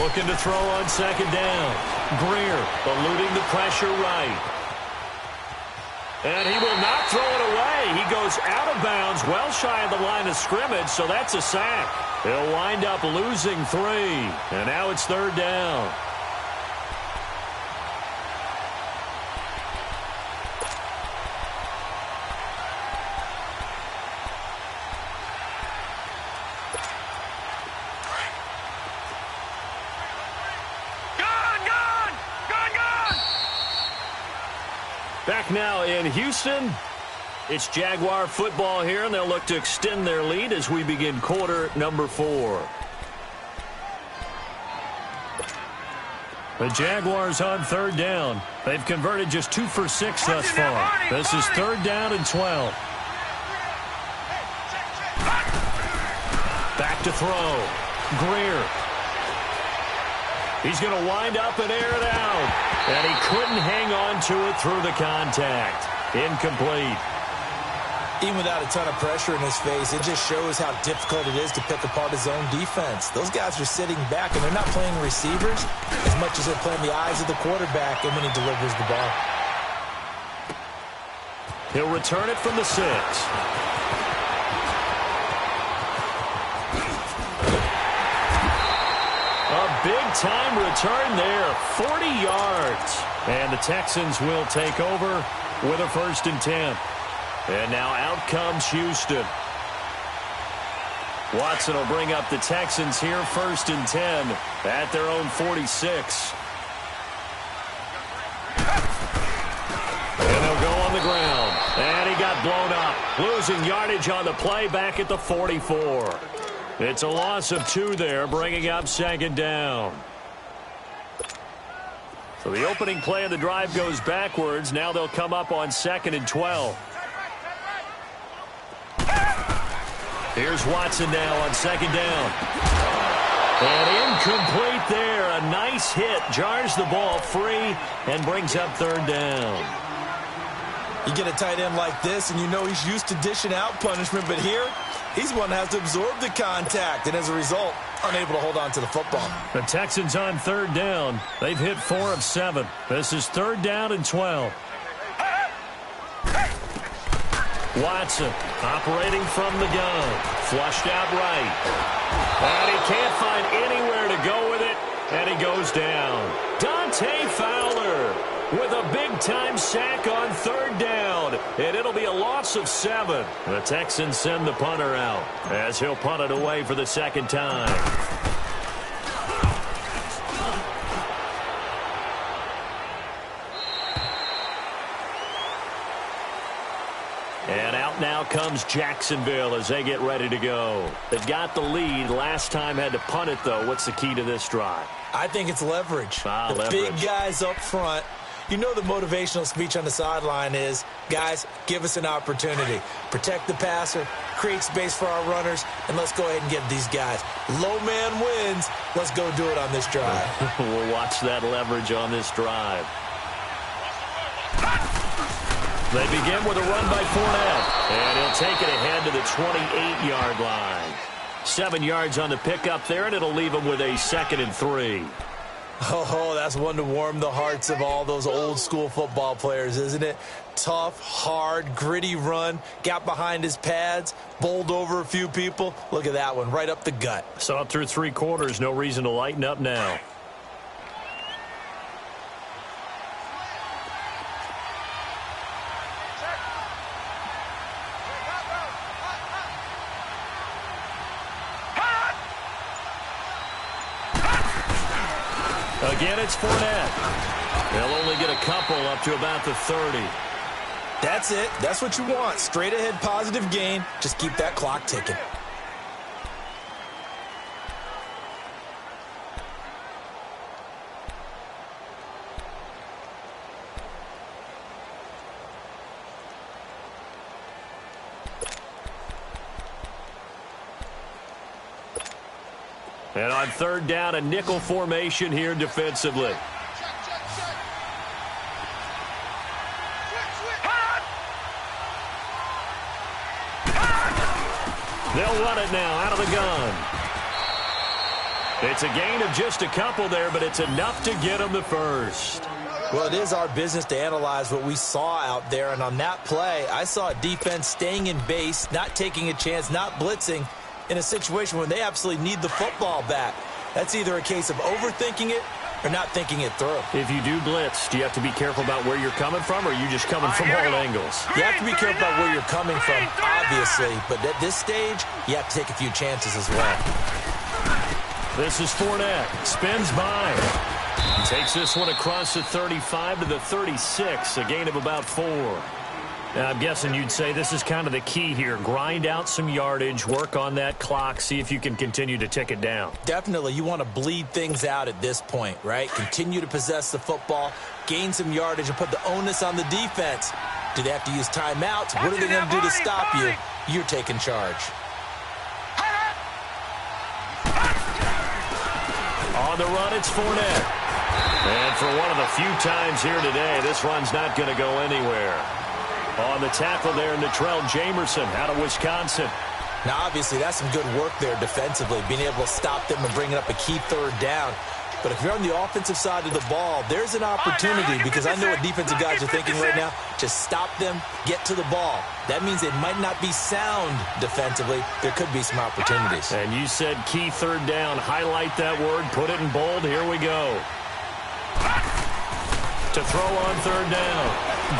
Looking to throw on 2nd down. Greer eluding the pressure right. And he will not throw it away. He goes out of bounds, well shy of the line of scrimmage, so that's a sack. He'll wind up losing 3. And now it's 3rd down. Back now in Houston. It's Jaguar football here, and they'll look to extend their lead as we begin quarter number 4. The Jaguars on 3rd down. They've converted just 2 for 6 thus far. This is 3rd down and 12. Back to throw. Greer. He's going to wind up and air it out. And he couldn't hang on to it through the contact. Incomplete. Even without a ton of pressure in his face, it just shows how difficult it is to pick apart his own defense. Those guys are sitting back, and they're not playing receivers as much as they're playing the eyes of the quarterback and when he delivers the ball. He'll return it from the 6. big-time return there, 40 yards. And the Texans will take over with a 1st and 10. And now out comes Houston. Watson will bring up the Texans here, 1st and 10 at their own 46. And they'll go on the ground. And he got blown up, losing yardage on the play back at the 44. It's a loss of 2 there, bringing up 2nd down. So the opening play of the drive goes backwards. Now they'll come up on 2nd and 12. Here's Watson now on 2nd down. And incomplete there. A nice hit. Jars the ball free and brings up 3rd down. You get a tight end like this, and you know he's used to dishing out punishment, but here, he's one that has to absorb the contact, and as a result, unable to hold on to the football. The Texans on 3rd down. They've hit 4 of 7. This is 3rd down and 12. Watson operating from the gun. Flushed out right. And he can't find anywhere to go with it, and he goes down. Dante Fowler with a big-time sack on 3rd down, and it'll be a loss of 7. The Texans send the punter out as he'll punt it away for the 2nd time. And out now comes Jacksonville as they get ready to go. They've got the lead. Last time had to punt it, though. What's the key to this drive? I think it's leverage. Leverage. Big guys up front. You know the motivational speech on the sideline is, guys, give us an opportunity. Protect the passer, create space for our runners, and let's go ahead and get these guys. Low man wins. Let's go do it on this drive. We'll watch that leverage on this drive. They begin with a run by Fournette, and he'll take it ahead to the 28-yard line. 7 yards on the pickup there, and it'll leave him with a 2nd and 3. Oh, that's one to warm the hearts of all those old-school football players, isn't it? Tough, hard, gritty run, got behind his pads, bowled over a few people. Look at that one, right up the gut. So up through 3 quarters, no reason to lighten up now. Again, it's Fournette. They'll only get a couple up to about the 30. That's it. That's what you want. Straight ahead positive gain. Just keep that clock ticking. And on 3rd down, a nickel formation here defensively. They'll run it now out of the gun. It's a gain of just a couple there, but it's enough to get them the 1st. Well, it is our business to analyze what we saw out there, and on that play, I saw a defense staying in base, not taking a chance, not blitzing, in a situation where they absolutely need the football back. That's either a case of overthinking it or not thinking it through. If you do blitz, do you have to be careful about where you're coming from, or are you just coming from all angles? You have to be careful about where you're coming from, obviously, but at this stage, you have to take a few chances as well. This is Fournette. Spins by. He takes this one across the 35 to the 36, a gain of about 4. Now, I'm guessing you'd say this is kind of the key here. Grind out some yardage, work on that clock, see if you can continue to tick it down. Definitely. You want to bleed things out at this point, right? Continue to possess the football, gain some yardage, and put the onus on the defense. Do they have to use timeouts? What are they going to do to stop you? You're taking charge. On the run, it's Fournette. And for one of the few times here today, this run's not going to go anywhere. On the tackle there, Natrell Jamerson out of Wisconsin. Now, obviously, that's some good work there defensively, being able to stop them and bring up a key 3rd down. But if you're on the offensive side of the ball, there's an opportunity, because I know what defensive guys are thinking right now. Just stop them, get to the ball. That means it might not be sound defensively. There could be some opportunities. And you said key third down. Highlight that word. Put it in bold. Here we go. To throw on third down.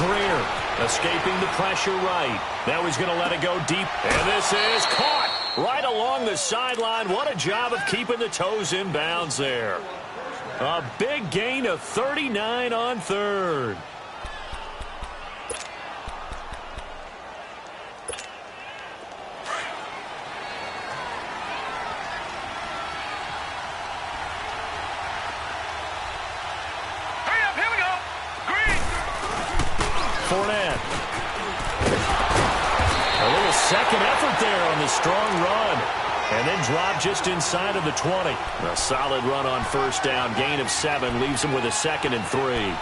Greer escaping the pressure right. Now he's going to let it go deep. And this is caught right along the sideline. What a job of keeping the toes in bounds there. A big gain of 39 on third. Fournette. A little second effort there on the strong run. And then drop just inside of the 20. A solid run on first down. Gain of 7 leaves him with a 2nd and 3.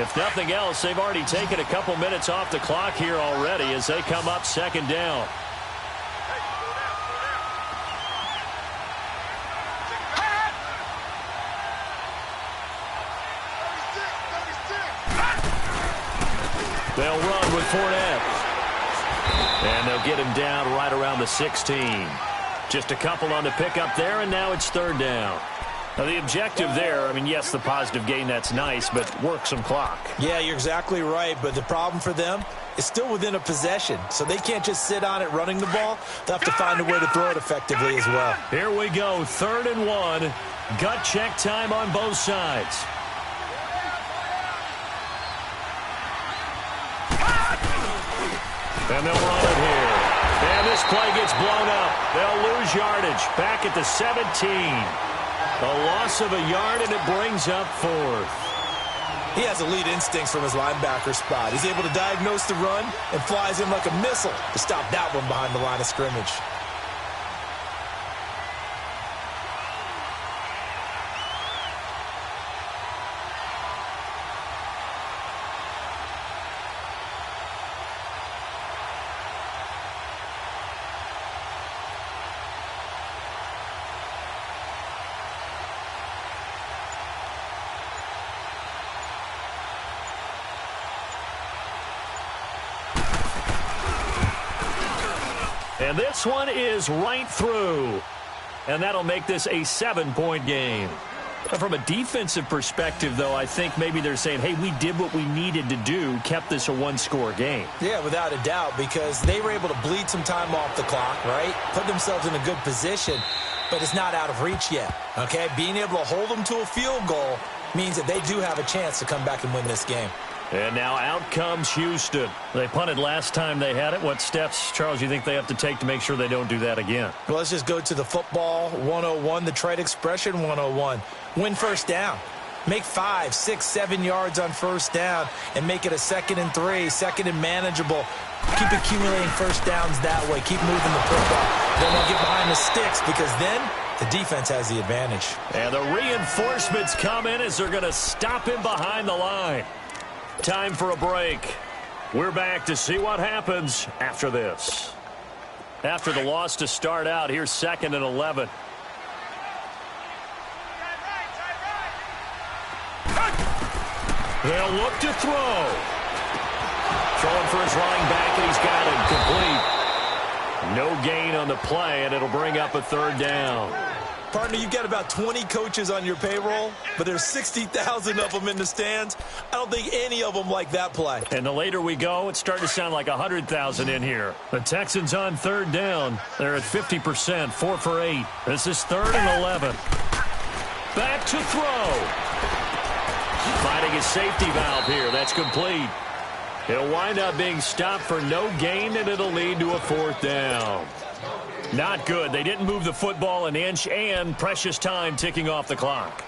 If nothing else, they've already taken a couple minutes off the clock here already as they come up 2nd down. They'll run with Fournette. And they'll get him down right around the 16. Just a couple on the pickup there, and now it's third down. Now, the objective there, I mean, yes, the positive gain, that's nice, but work some clock. Yeah, you're exactly right, but the problem for them is still within a possession, so they can't just sit on it running the ball. They'll have to find a way to throw it effectively as well. Here we go, 3rd and 1. Gut check time on both sides. And they'll run it here. And this play gets blown up. They'll lose yardage. Back at the 17. A loss of a yard, and it brings up 4th. He has elite instincts from his linebacker spot. He's able to diagnose the run and flies in like a missile to stop that one behind the line of scrimmage. And this one is right through. And that'll make this a 7-point game. From a defensive perspective, though, I think maybe they're saying, hey, we did what we needed to do, kept this a 1-score game. Yeah, without a doubt, because they were able to bleed some time off the clock, right? Put themselves in a good position, but it's not out of reach yet, okay? Being able to hold them to a field goal means that they do have a chance to come back and win this game. And now out comes Houston. They punted last time they had it. What steps, Charles, you think they have to take to make sure they don't do that again? Well, let's just go to the football 101, the trade expression 101. Win first down. Make 5, 6, 7 yards on first down and make it a 2nd and 3, 2nd and manageable. Keep accumulating first downs that way. Keep moving the football. Then we'll get behind the sticks because then the defense has the advantage. And the reinforcements come in as they're going to stop him behind the line. Time for a break. We're back to see what happens after this. After the loss to start out, here's 2nd and 11. They'll look to throw. Throwing for his running back, and he's got it complete. No gain on the play, and it'll bring up a 3rd down. Partner, you've got about 20 coaches on your payroll, but there's 60,000 of them in the stands. I don't think any of them like that play. And the later we go, it's starting to sound like 100,000 in here. The Texans on 3rd down. They're at 50%, 4 for 8. This is 3rd and 11. Back to throw. Finding his safety valve here. That's complete. He'll wind up being stopped for no gain, and it'll lead to a 4th down. Not good. They didn't move the football an inch, and precious time ticking off the clock.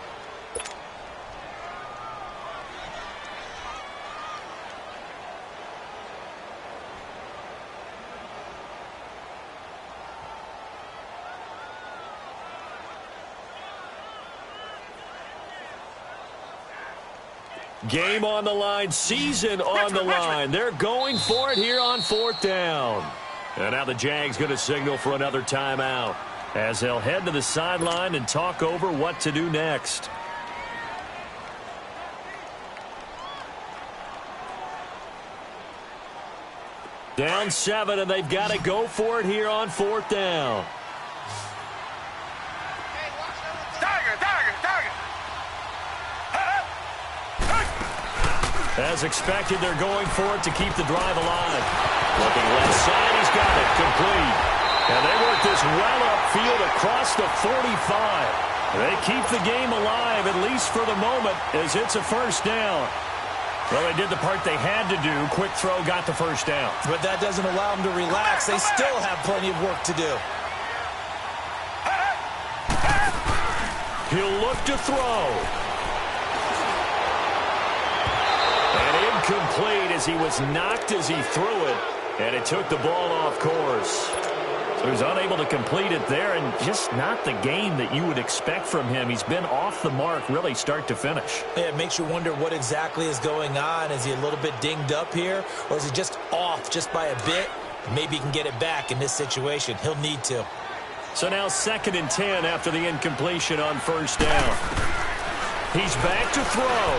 Game on the line, season on the line. They're going for it here on 4th down. And now the Jags going to signal for another timeout. as they'll head to the sideline and talk over what to do next. Down 7, and they've got to go for it here on 4th down. As expected, they're going for it to keep the drive alive. Looking left side, he's got it complete. And they work this well upfield across the 45. They keep the game alive, at least for the moment, as it's a 1st down. Well, they did the part they had to do. Quick throw got the 1st down. But that doesn't allow them to relax. They still have plenty of work to do. He'll look to throw. And incomplete as he was knocked as he threw it. And it took the ball off course. So he was unable to complete it there, and just not the game that you would expect from him. He's been off the mark really start to finish. Yeah, it makes you wonder what exactly is going on. Is he a little bit dinged up here, or is he just off just by a bit? Maybe he can get it back in this situation. He'll need to. So now 2nd and 10 after the incompletion on 1st down. He's back to throw.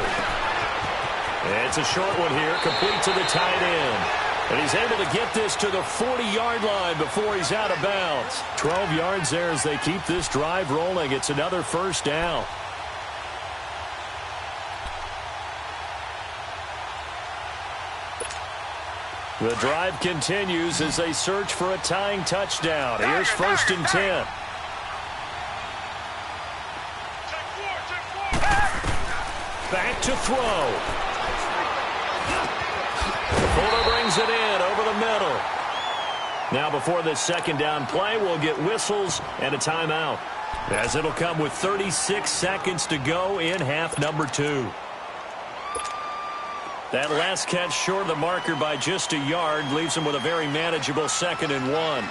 And it's a short one here, complete to the tight end. And he's able to get this to the 40-yard line before he's out of bounds. 12 yards there as they keep this drive rolling. It's another 1st down. The drive continues as they search for a tying touchdown. Here's 1st and 10. Back to throw. Fuller brings it in over the middle. Now before this 2nd down play, we'll get whistles and a timeout, as it'll come with 36 seconds to go in half number 2. That last catch short of the marker by just a yard leaves them with a very manageable 2nd and 1.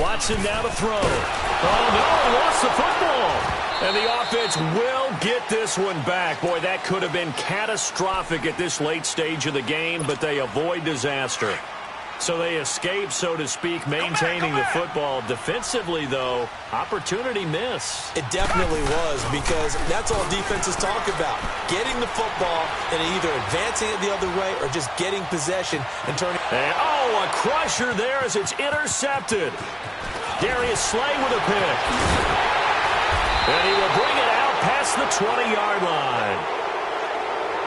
Watson now to throw. Oh, no, he lost the football. And the offense will get this one back. Boy, that could have been catastrophic at this late stage of the game, but they avoid disaster. So they escape, so to speak, maintaining the football. Defensively, though, opportunity miss. It definitely was, because that's all defenses talk about. Getting the football and either advancing it the other way or just getting possession and turning. And, oh, a crusher there as it's intercepted. Darius Slay with a pick. And he will bring it out past the 20-yard line.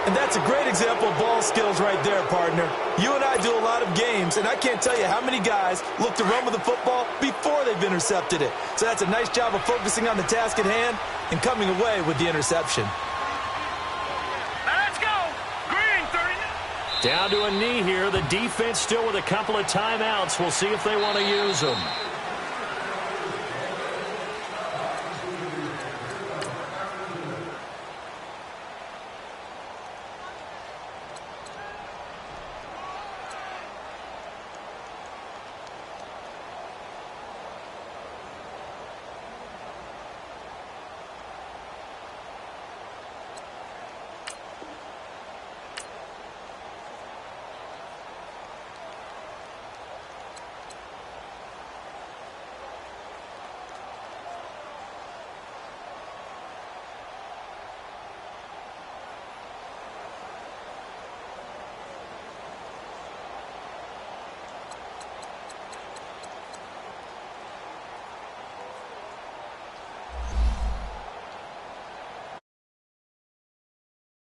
And that's a great example of ball skills right there, partner. You and I do a lot of games, and I can't tell you how many guys look to run with the football before they've intercepted it. So that's a nice job of focusing on the task at hand and coming away with the interception. Let's go. Green, 30. Down to a knee here. The defense still with a couple of timeouts. We'll see if they want to use them.